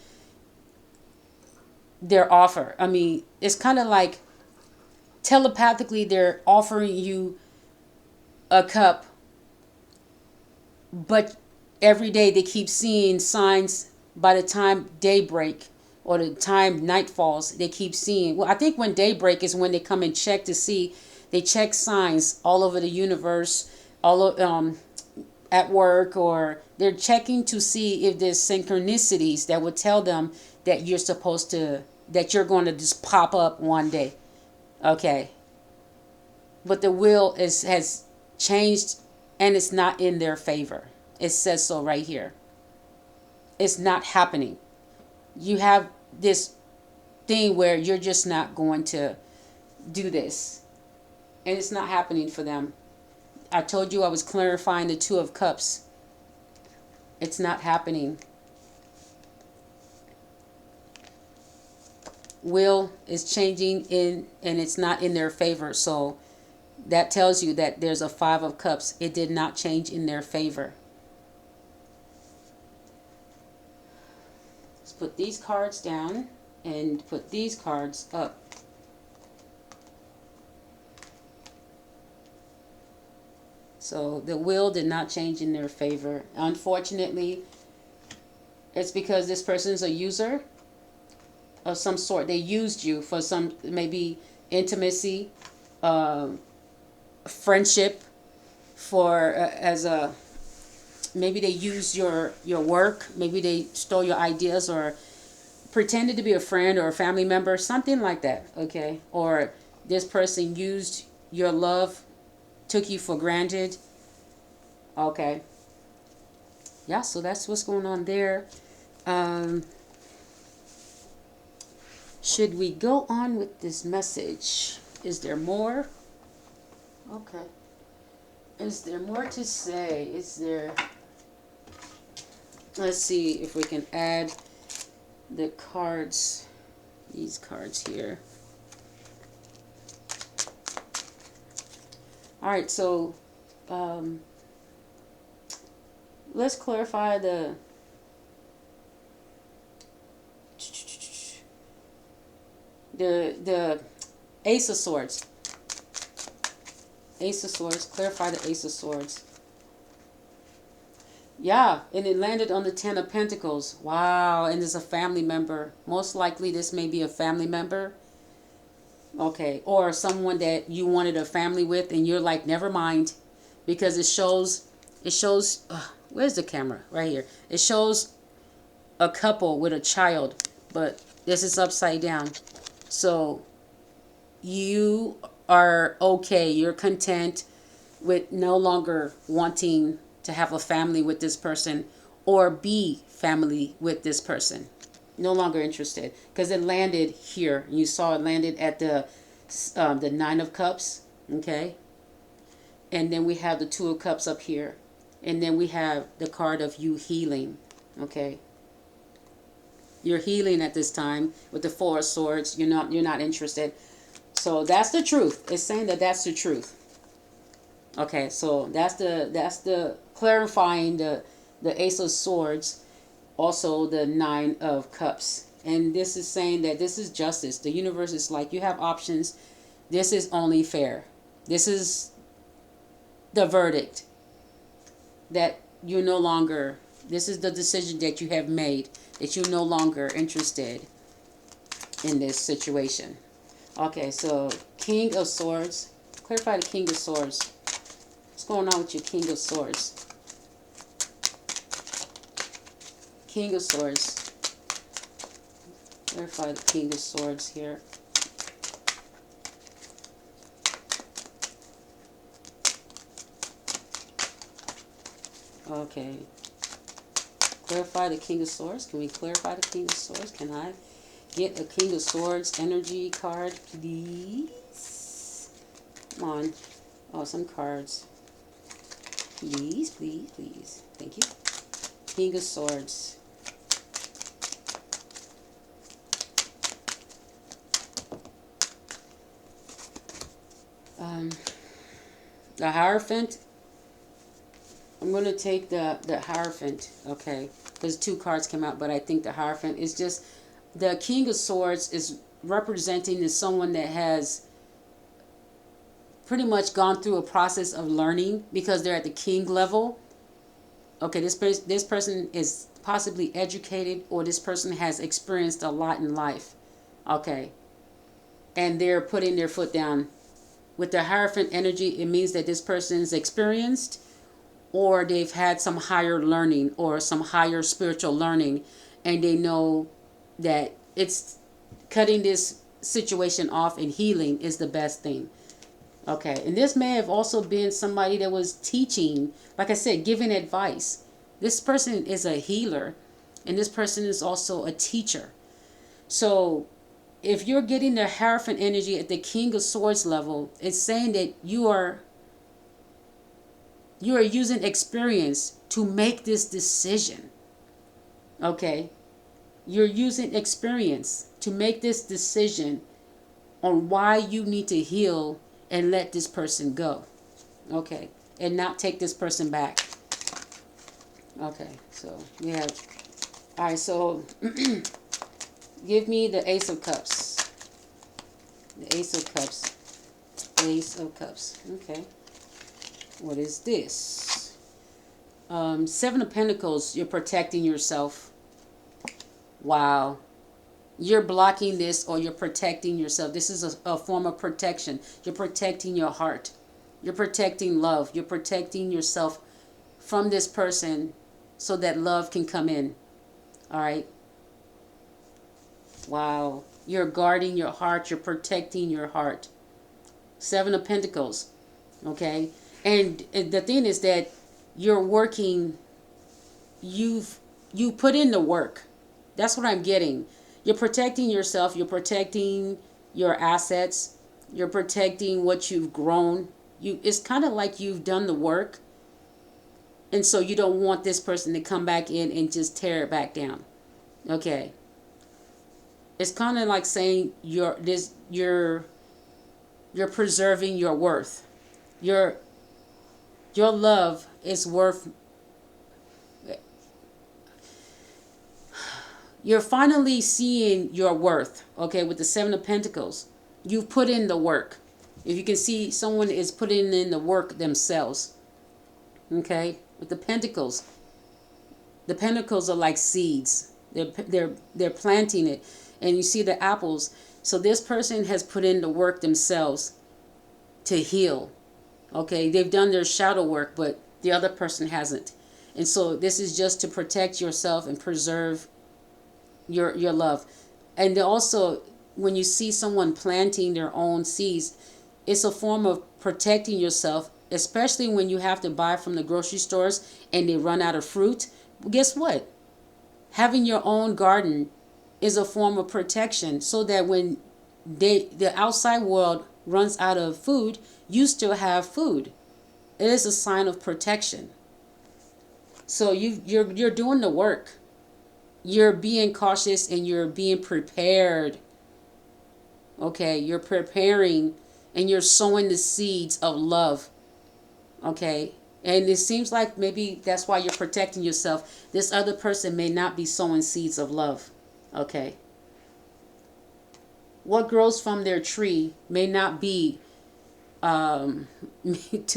their offer. I mean, it's kind of like telepathically they're offering you a cup, but every day they keep seeing signs. By the time daybreak or the time night falls, they keep seeing, well, I think when daybreak is when they come and check to see, they check signs all over the universe, all of, at work, or they're checking to see if there's synchronicities that would tell them that you're supposed to, that you're going to just pop up one day. Okay. But the will has changed, and it's not in their favor. It says so right here. It's not happening. You have this thing where you're just not going to do this. And it's not happening for them. I told you I was clarifying the Two of Cups. It's not happening. Will is changing in, and it's not in their favor. So that tells you that there's a Five of Cups. It did not change in their favor. Let's put these cards down and put these cards up. So the will did not change in their favor. Unfortunately, it's because this person is a user of some sort. They used you for some, maybe intimacy, friendship, for as a, maybe they used your work, maybe they stole your ideas or pretended to be a friend or a family member, something like that. Okay, or this person used your love, took you for granted. Okay, yeah, so that's what's going on there. Should we go on with this message? Is there more? Okay. Is there more to say? Is there... Let's see if we can add the cards, these cards here. All right, so let's clarify the Ace of Swords. Ace of Swords. Clarify the Ace of Swords. Yeah, and it landed on the Ten of Pentacles. Wow, and there's a family member. Most likely this may be a family member. Okay, or someone that you wanted a family with and you're like, never mind. Because it shows, where's the camera? Right here. It shows a couple with a child, but this is upside down. So you are okay. You're content with no longer wanting to have a family with this person or be family with this person. No longer interested, because it landed here. You saw it landed at the Nine of Cups. Okay, and then we have the Two of Cups up here, and then we have the card of you healing. Okay, you're healing at this time with the Four of Swords. You're not interested. So that's the truth. It's saying that that's the truth. Okay, so that's the clarifying the Ace of Swords, also the Nine of Cups. And this is saying that this is justice. The universe is like, you have options. This is only fair. This is the verdict that you're no longer, this is the decision that you have made, that you're no longer interested in this situation. Okay, so King of Swords. Clarify the King of Swords. What's going on with your King of Swords? King of Swords. Clarify the King of Swords here. Okay. Clarify the King of Swords. Can we clarify the King of Swords? Can I get a King of Swords energy card, please? Come on. Oh, some cards. Please, please, please. Thank you. King of Swords. The Hierophant. I'm going to take the Hierophant, okay, because 2 cards came out, but I think the Hierophant is just, the King of Swords is representing as someone that has pretty much gone through a process of learning because they're at the king level. Okay, this person is possibly educated, or this person has experienced a lot in life, okay, and they're putting their foot down. With the Hierophant energy, it means that this person is experienced, or they've had some higher learning or some higher spiritual learning, and they know that it's cutting this situation off and healing is the best thing. Okay, and this may have also been somebody that was teaching, like I said, giving advice. This person is a healer, and this person is also a teacher. So if you're getting the Hierophant energy at the King of Swords level, it's saying that you are using experience to make this decision. Okay? You're using experience to make this decision on why you need to heal and let this person go. Okay? And not take this person back. Okay, so we have, all right, so give me the Ace of Cups. The Ace of Cups. Ace of Cups. Okay. What is this? 7 of Pentacles. You're protecting yourself. Wow. You're blocking this, or you're protecting yourself. This is a form of protection. You're protecting your heart. You're protecting love. You're protecting yourself from this person so that love can come in. All right. Wow. You're guarding your heart. You're protecting your heart. 7 of Pentacles. Okay. And the thing is that you're working. You put in the work. That's what I'm getting. You're protecting yourself. You're protecting your assets. You're protecting what you've grown. It's kind of like you've done the work. And so you don't want this person to come back in and just tear it back down. Okay. It's kind of like saying you're preserving your worth. Your love is worth. You're finally seeing your worth. Okay, with the 7 of Pentacles, you've put in the work. If you can see, someone is putting in the work themselves. Okay, with the Pentacles are like seeds. They're planting it, and you see the apples. So this person has put in the work themselves to heal. Okay, they've done their shadow work, but the other person hasn't. And so this is just to protect yourself and preserve your love. And also, when you see someone planting their own seeds, it's a form of protecting yourself, especially when you have to buy from the grocery stores and they run out of fruit. Well, guess what? Having your own garden is a form of protection, so that when the outside world runs out of food, you still have food. It is a sign of protection. So you're doing the work. You're being cautious and you're being prepared. Okay, you're preparing and you're sowing the seeds of love. Okay, and it seems like maybe that's why you're protecting yourself. This other person may not be sowing seeds of love. Okay. What grows from their tree may not be, to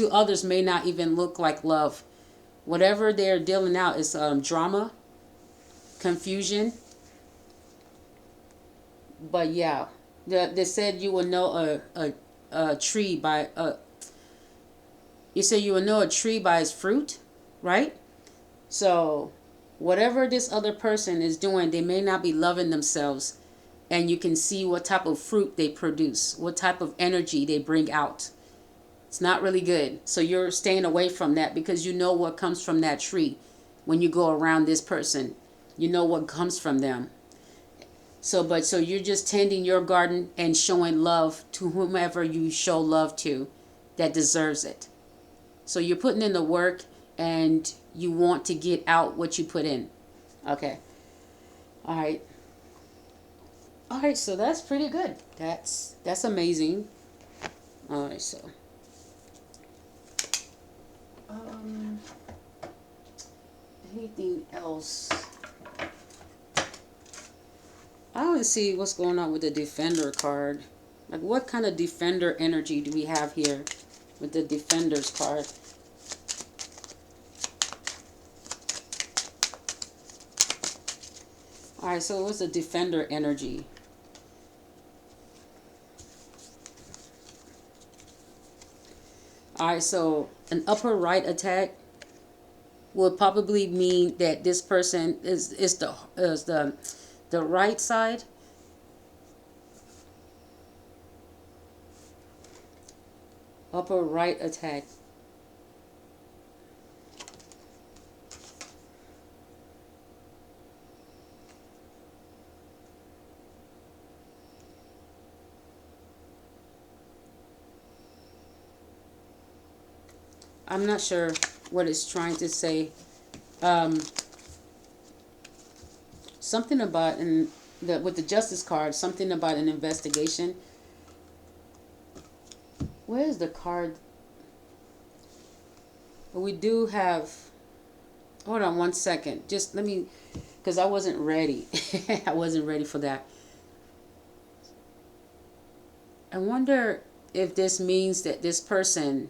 others may not even look like love. Whatever they're dealing out is drama, confusion. But yeah, they said you will know a tree by you said you will know a tree by its fruit, right? So whatever this other person is doing, they may not be loving themselves, and you can see what type of fruit they produce, what type of energy they bring out. It's not really good. So you're staying away from that because you know what comes from that tree. when you go around this person. You know what comes from them. So you're just tending your garden and showing love to whomever you show love to that deserves it. So you're putting in the work and you want to get out what you put in. Okay. All right. All right, so that's pretty good. That's amazing. All right, so anything else? I want to see what's going on with the Defender card. Like, what kind of Defender energy do we have here with the Defender's card? Alright, so what's the Defender energy? Alright, so an upper right attack would probably mean that this person is the right side. Upper right attack. I'm not sure what it's trying to say. Something about with the Justice card, something about an investigation. Where is the card? We do have. Hold on one second. Just let me, because I wasn't ready. I wasn't ready for that. I wonder if this means that this person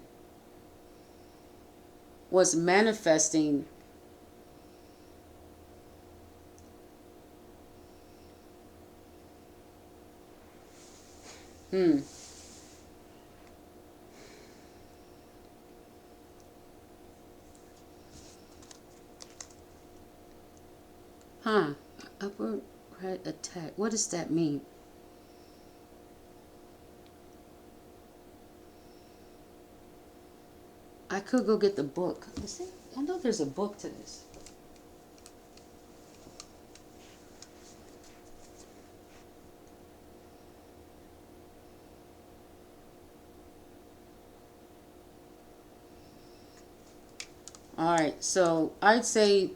was manifesting upper right attack. What does that mean? I could go get the book. Let's see. I know there's a book to this. All right, so I'd say,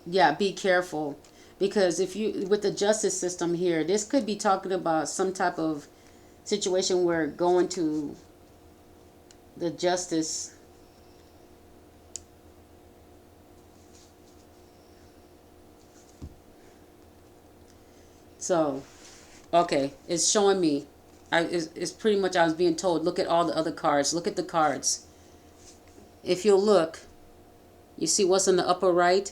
yeah, be careful, because if you, with the justice system here, this could be talking about some type of situation where going to the justice. So, okay, it's showing me. It's pretty much, I was being told, look at all the other cards. Look at the cards. If you look, you see what's in the upper right?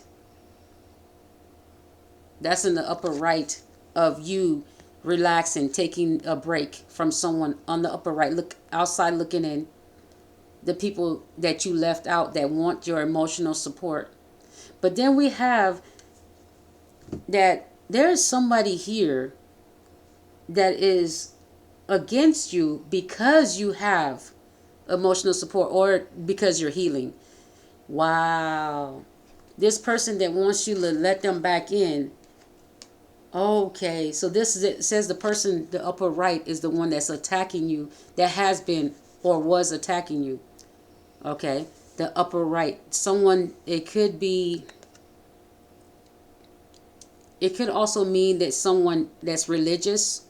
That's in the upper right of you relaxing, taking a break from someone on the upper right. Look outside looking in. The people that you left out that want your emotional support. But then we have that there is somebody here that is against you because you have emotional support or because you're healing. Wow. This person that wants you to let them back in. Okay, so this is it. Says the person, the upper right, is the one that's attacking you, that has been or was attacking you. Okay, the upper right. Someone, it could be, it could also mean that someone that's religious.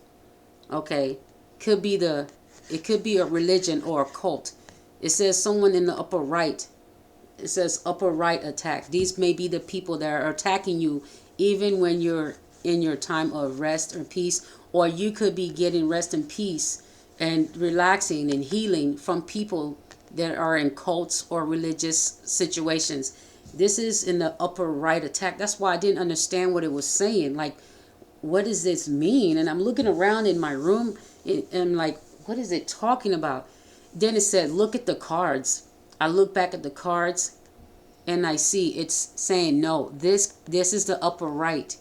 Okay, could be it could be a religion or a cult. It says someone in the upper right. It says upper right attack. These may be the people that are attacking you even when you're in your time of rest or peace, or you could be getting rest and peace and relaxing and healing from people that are in cults or religious situations. This is in the upper right attack. That's why I didn't understand what it was saying. Like, what does this mean? And I'm looking around in my room and I'm like, what is it talking about? Then it said, look at the cards. I look back at the cards and I see it's saying, no, this is the upper right.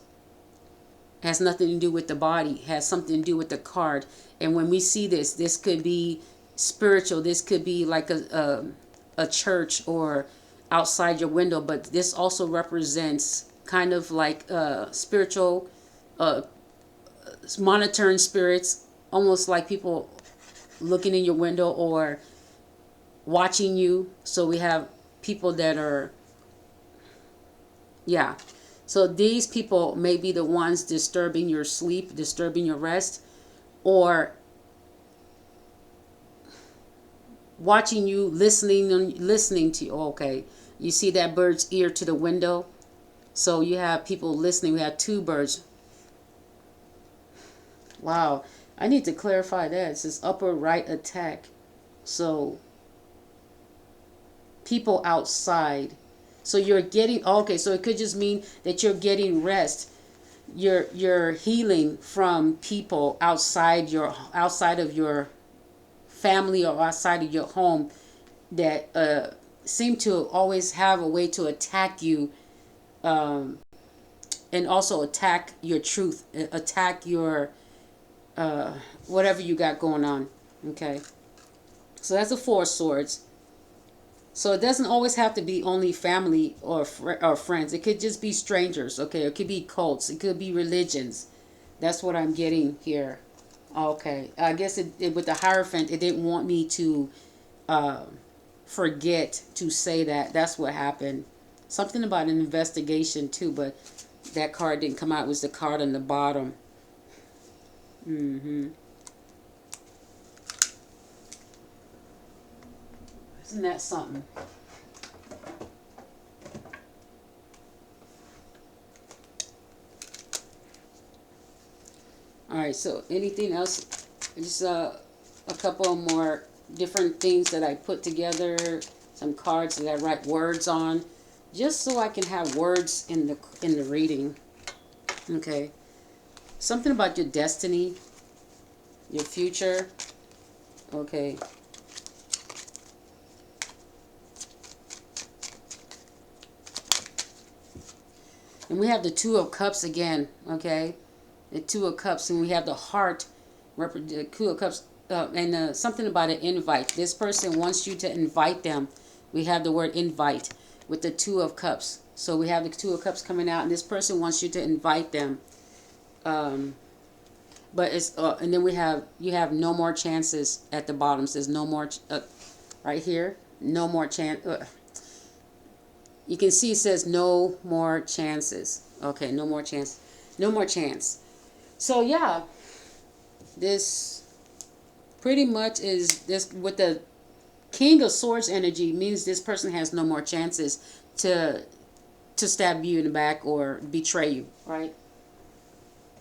It has nothing to do with the body. It has something to do with the card. And when we see this could be spiritual. This could be like a church or outside your window, but this also represents kind of like spiritual, uh, monitoring spirits, almost like people looking in your window or watching you. So we have people that are, yeah. So these people may be the ones disturbing your sleep, disturbing your rest, or watching you, listening to you. Okay, you see that bird's ear to the window. So you have people listening. We have two birds. Wow, I need to clarify that. It says upper right attack. So people outside. So you're getting, okay, so it could just mean that you're getting rest. You're healing from people outside of your family or outside of your home that seem to always have a way to attack you, and also attack your truth, attack your whatever you got going on. Okay, so that's the Four of Swords. So it doesn't always have to be only family or friends. It could just be strangers. Okay, it could be cults. It could be religions. That's what I'm getting here. Okay, I guess with the Hierophant, it didn't want me to forget to say that. That's what happened. Something about an investigation too, but that card didn't come out. It was the card on the bottom. Mm-hmm. Isn't that something? All right, so anything else? Just a couple more different things that I put together, some cards that I write words on, just so I can have words in the reading. Okay. Something about your destiny, your future. Okay. And we have the Two of Cups again, okay? The Two of Cups, and we have the heart, the Two of Cups, and something about an invite. This person wants you to invite them. We have the word invite with the Two of Cups. So we have the Two of Cups coming out, and this person wants you to invite them. But it's, and then you have no more chances at the bottom. It says no more, right here, no more chance. You can see it says no more chances. Okay, no more chance. No more chance. So yeah, this pretty much is this with the King of Swords energy means this person has no more chances to stab you in the back or betray you, right?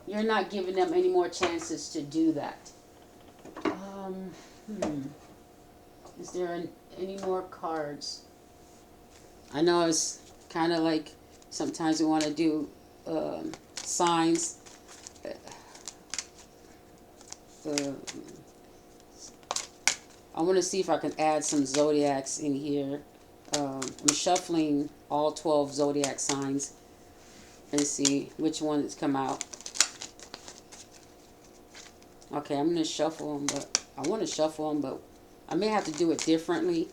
You're not giving them any more chances to do that. Is there any more cards? I know it's kind of like sometimes we want to do signs. I want to see if I can add some zodiacs in here. I'm shuffling all 12 zodiac signs and see which ones come out. Okay, I'm going to shuffle them, but I want to shuffle them, but I may have to do it differently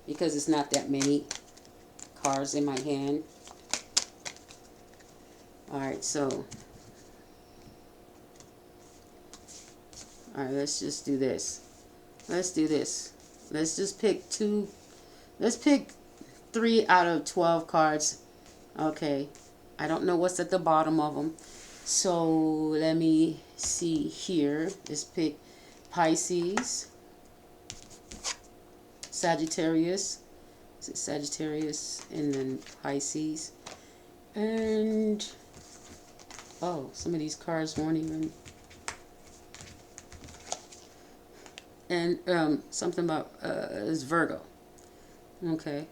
because it's not that many cards in my hand. Alright, so alright, let's just do this. Let's do this. Let's just pick two. Let's pick 3 out of 12 cards. Okay, I don't know what's at the bottom of them. So let me see here. Let's pick Pisces, Sagittarius, Sagittarius, and then Pisces. And oh, some of these cards weren't even. And something about is Virgo. Okay.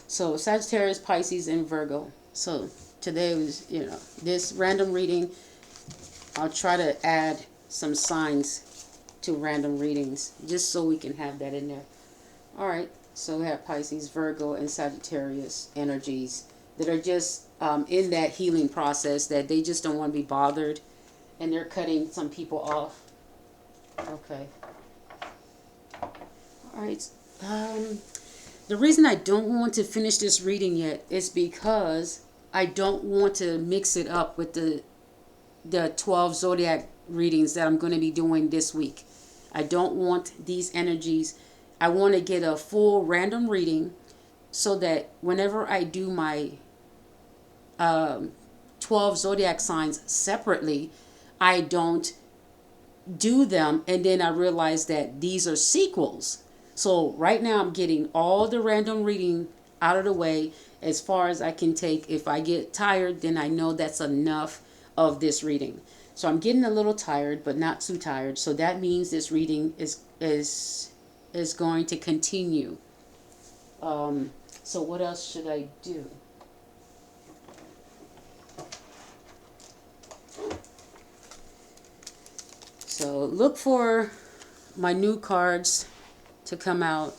So Sagittarius, Pisces, and Virgo. So today was, this random reading. I'll try to add some signs to random readings just so we can have that in there. All right. So we have Pisces, Virgo, and Sagittarius energies that are just in that healing process, that they just don't want to be bothered, and they're cutting some people off. Okay. All right. The reason I don't want to finish this reading yet is because I don't want to mix it up with the 12 zodiac readings that I'm going to be doing this week. I don't want these energies. I want to get a full random reading so that whenever I do my 12 zodiac signs separately, I don't do them and then I realize that these are sequels. So right now I'm getting all the random reading out of the way as far as I can take. If I get tired, then I know that's enough of this reading. So I'm getting a little tired, but not too tired. So that means this reading is going to continue. So what else should I do? So look for my new cards to come out,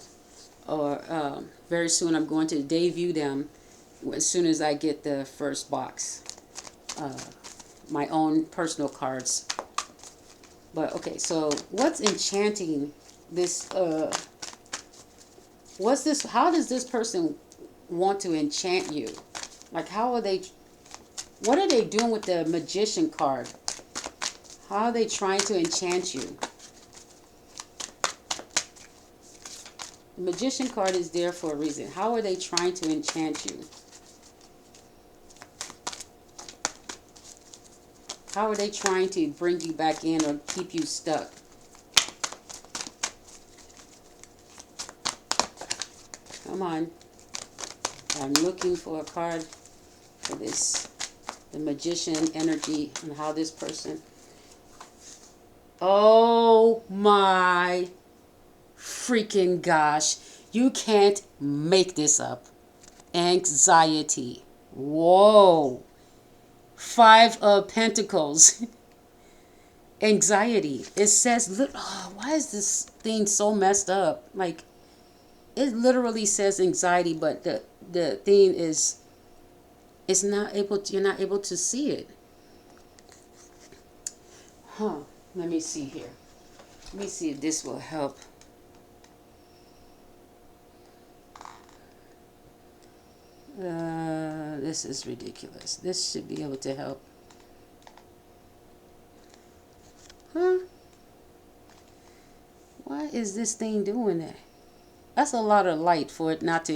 or very soon. I'm going to debut them as soon as I get the first box. My own personal cards. But okay, so what's enchanting this? What's this? How does this person want to enchant you? Like, how are they? What are they doing with the Magician card? How are they trying to enchant you? The Magician card is there for a reason. How are they trying to enchant you? How are they trying to bring you back in or keep you stuck? Come on. I'm looking for a card for this. The Magician energy and how this person... Oh my freaking gosh. You can't make this up. Anxiety. Whoa. 5 of Pentacles. Anxiety. It says, look, oh, why is this thing so messed up? Like, it literally says anxiety, but the thing is, it's not able to, you're not able to see it. Huh. Let me see here. Let me see if this will help. This is ridiculous. This should be able to help. Huh? Why is this thing doing that? That's a lot of light for it not to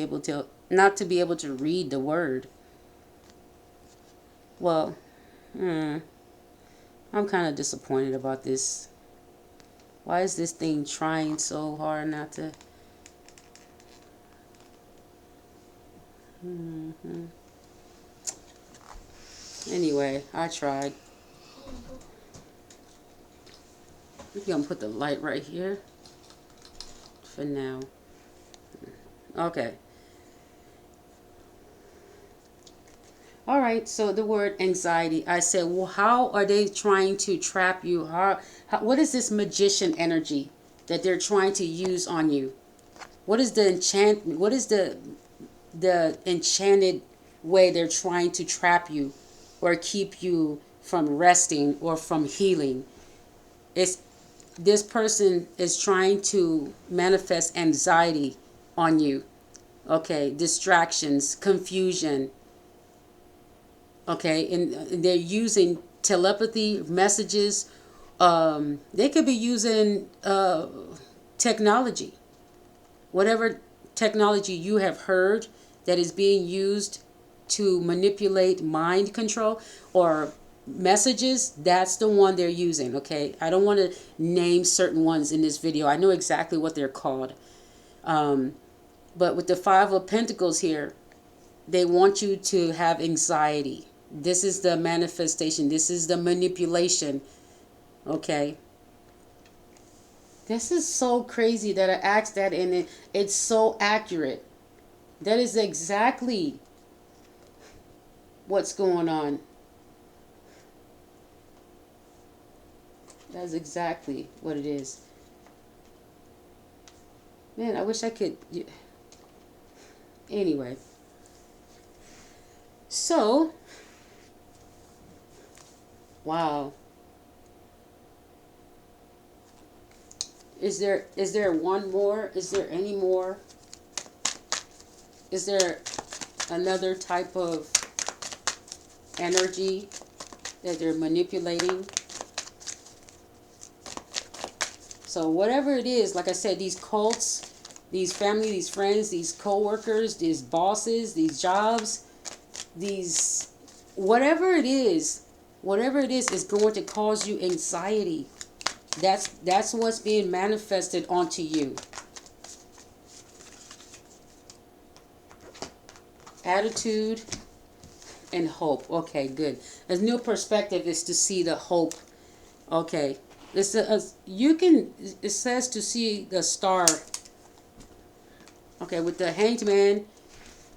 be able to read the word. Well, I'm kind of disappointed about this. Why is this thing trying so hard not to... Anyway, I tried. I'm going to put the light right here for now. Okay. All right, so the word anxiety. I said, well, how are they trying to trap you? What is this magician energy that they're trying to use on you? What is the enchantment? What is the enchanted way they're trying to trap you or keep you from resting or from healing? This person is trying to manifest anxiety on you. Okay, distractions, confusion. Okay, and they're using telepathy, messages. They could be using technology. Whatever technology you have heard that is being used to manipulate mind control or messages, that's the one they're using, okay? I don't want to name certain ones in this video. I know exactly what they're called. But with the 5 of Pentacles here, they want you to have anxiety. This is the manifestation. This is the manipulation. Okay. This is so crazy that I asked that, and it's so accurate. That is exactly what's going on. That's exactly what it is. Man, I wish I could... Anyway. So... Wow. Is there one more? Is there any more? Is there another type of energy that they're manipulating? So whatever it is, like I said, these cults, these family, these friends, these co-workers, these bosses, these jobs, these, whatever it is going to cause you anxiety. That's what's being manifested onto you. Attitude and hope. Okay, good. A new perspective is to see the hope. Okay. It says to see the star. Okay, with the Hanged Man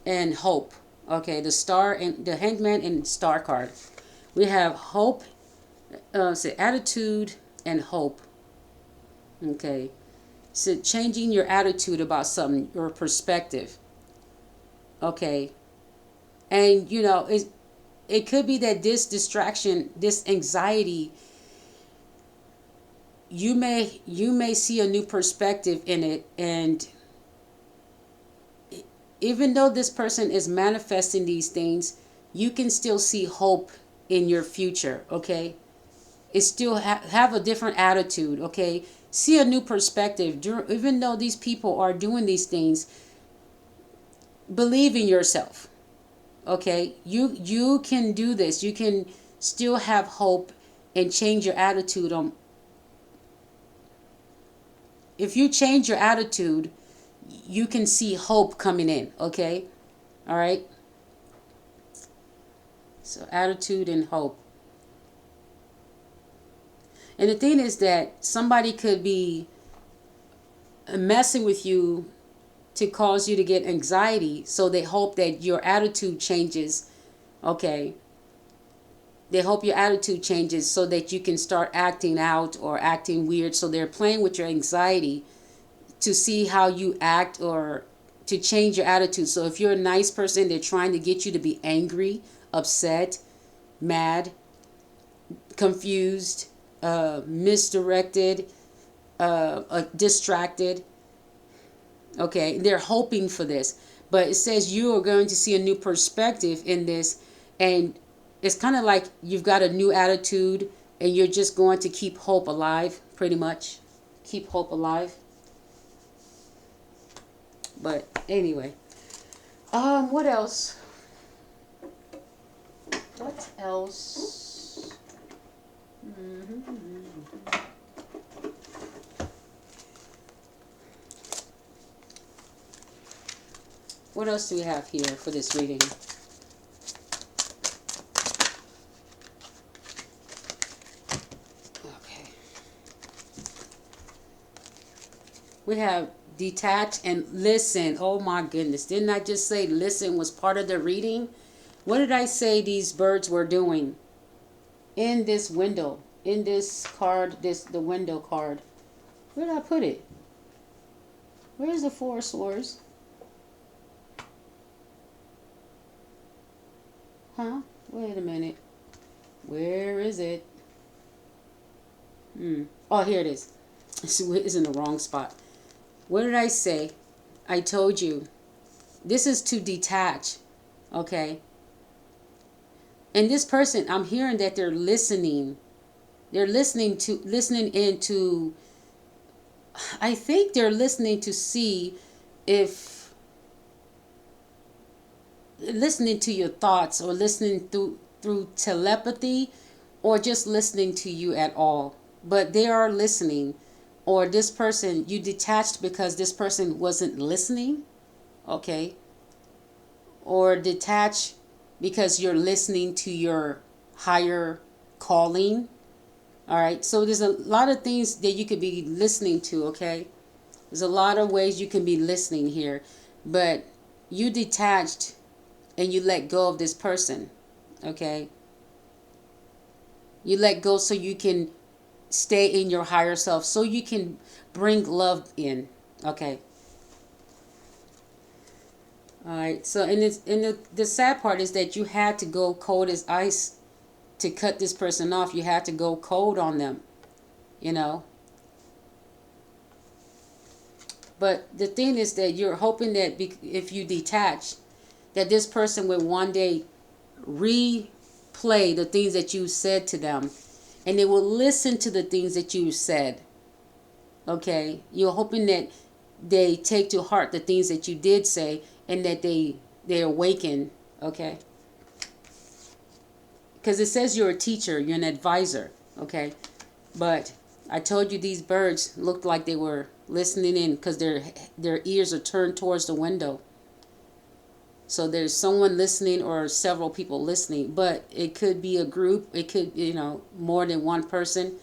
and hope. Okay, the star and the Hanged Man and star card. We have hope, attitude and hope. Okay. So changing your attitude about something, your perspective. Okay. And it could be that this distraction, this anxiety, you may see a new perspective in it, and even though this person is manifesting these things, you can still see hope in your future. Okay, it's still have a different attitude. Okay, see a new perspective. Even though these people are doing these things, believe in yourself. Okay, you can do this. You can still have hope and change your attitude on. If you change your attitude, you can see hope coming in. Okay, all right. So attitude and hope. And the thing is that somebody could be messing with you to cause you to get anxiety, so they hope that your attitude changes. Okay, they hope your attitude changes so that you can start acting out or acting weird. So they're playing with your anxiety to see how you act or to change your attitude. So if you're a nice person, they're trying to get you to be angry, upset, mad, confused, misdirected, distracted. Okay, they're hoping for this, but it says you are going to see a new perspective in this, and it's kind of like you've got a new attitude, and you're just going to keep hope alive, pretty much. Keep hope alive. But anyway, what else? What else? What else do we have here for this reading? Okay. We have detach and listen. Oh my goodness. Didn't I just say listen was part of the reading? What did I say these birds were doing in this window? In this card, the window card. Where did I put it? Where's the Four of Swords? Huh? Wait a minute. Where is it? Oh, here it is. It's in the wrong spot. What did I say? I told you. This is to detach. Okay? And this person, I'm hearing that they're listening. They're listening into, I think they're listening to see if, listening to your thoughts, or listening through telepathy, or just listening to you at all. But they are listening. Or this person, you detached because this person wasn't listening. Okay? Or detach because you're listening to your higher calling. All right? So there's a lot of things that you could be listening to, okay? There's a lot of ways you can be listening here. But you detached and you let go of this person, okay? You let go so you can stay in your higher self, so you can bring love in, okay? All right, so the sad part is that you had to go cold as ice to cut this person off. You had to go cold on them, you know? But the thing is that you're hoping that if you detach, that this person will one day replay the things that you said to them, and they will listen to the things that you said. Okay, you're hoping that they take to heart the things that you did say, and that they awaken. Okay, because it says you're a teacher, you're an advisor. Okay, but I told you these birds looked like they were listening in, because their ears are turned towards the window. So there's someone listening, or several people listening, but it could be a group. It could, more than one person.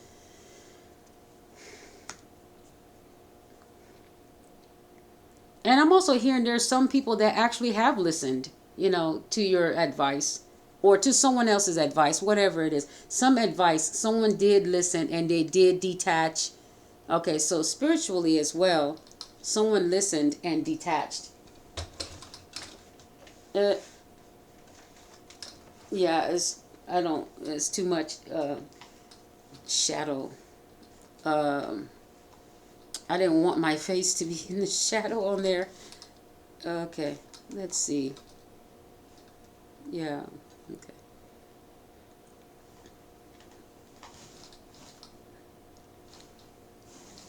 And I'm also hearing there's some people that actually have listened, to your advice, or to someone else's advice, whatever it is. Some advice, someone did listen and they did detach. Okay, so spiritually as well, someone listened and detached. Yeah, it's too much shadow. I didn't want my face to be in the shadow on there. Okay, let's see. Yeah, okay.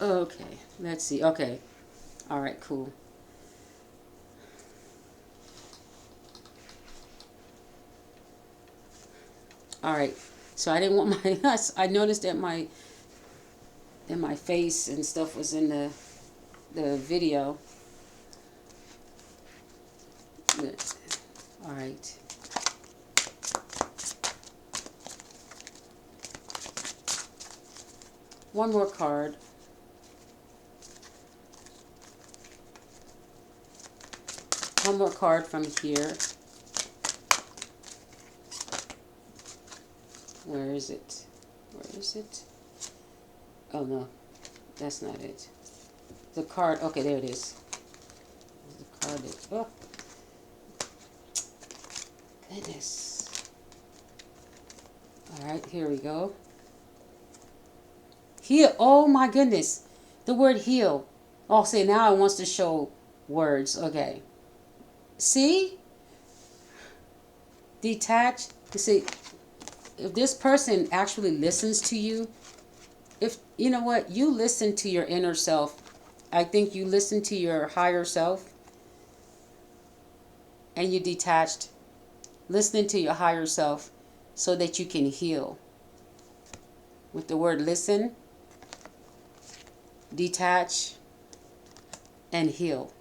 Okay, let's see. Okay, all right, cool. All right, so I didn't want my. I noticed that my face and stuff was in the video. All right. One more card. One more card from here. Where is it? Where is it? Oh no, that's not it. The card, okay, there it is. The card that, oh, goodness. All right, here we go. Heal, oh my goodness. The word heal. Oh, see, now it wants to show words, okay. See? Detach, you see, if this person actually listens to you, if you know what, you listen to your inner self. I think you listen to your higher self, and you detached, listening to your higher self so that you can heal. With the word listen, detach, and heal.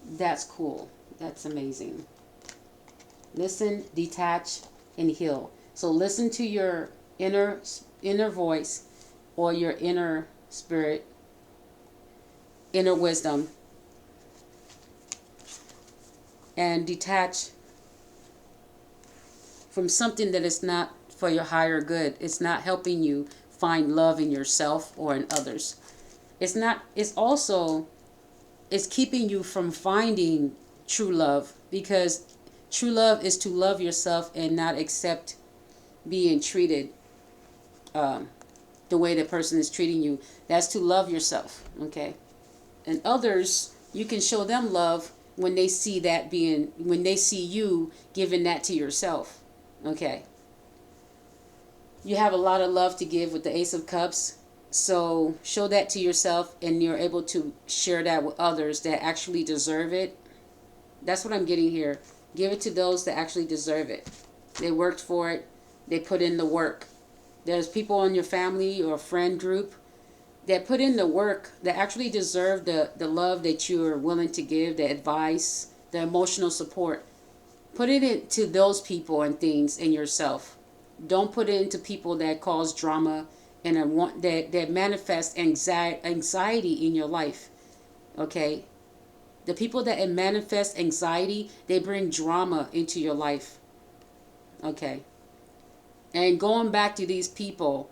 That's cool. That's amazing. Listen, detach, and heal. So listen to your inner voice, or your inner spirit, inner wisdom, and detach from something that is not for your higher good. It's not helping you find love in yourself or in others. It's keeping you from finding true love, because true love is to love yourself and not accept being treated the way the person is treating you. That's to love yourself, okay? And others, you can show them love when they see you giving that to yourself, okay? You have a lot of love to give with the Ace of Cups, so show that to yourself, and you're able to share that with others that actually deserve it. That's what I'm getting here. Give it to those that actually deserve it. They worked for it. They put in the work. There's people in your family or friend group that put in the work, that actually deserve the love that you're willing to give, the advice, the emotional support. Put it into those people and things and yourself. Don't put it into people that cause drama and that manifest anxiety in your life. Okay? The people that manifest anxiety, they bring drama into your life. Okay? And going back to these people,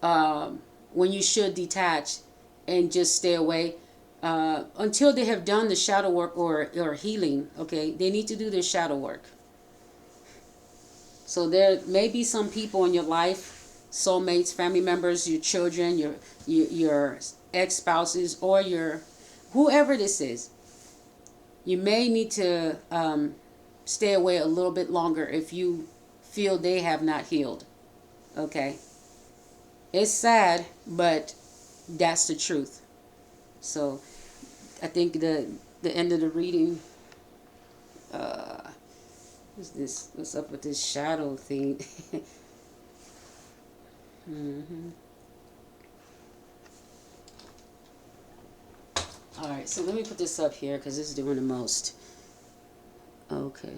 when you should detach and just stay away until they have done the shadow work or healing. Okay, they need to do their shadow work. So there may be some people in your life soulmates, family members, your children, your ex-spouses, or your whoever this is. You may need to stay away a little bit longer if you feel they have not healed. Okay? It's sad, but that's the truth. So I think the end of the reading, what's up with this shadow thing? Alright, so let me put this up here because it's doing the most. Okay.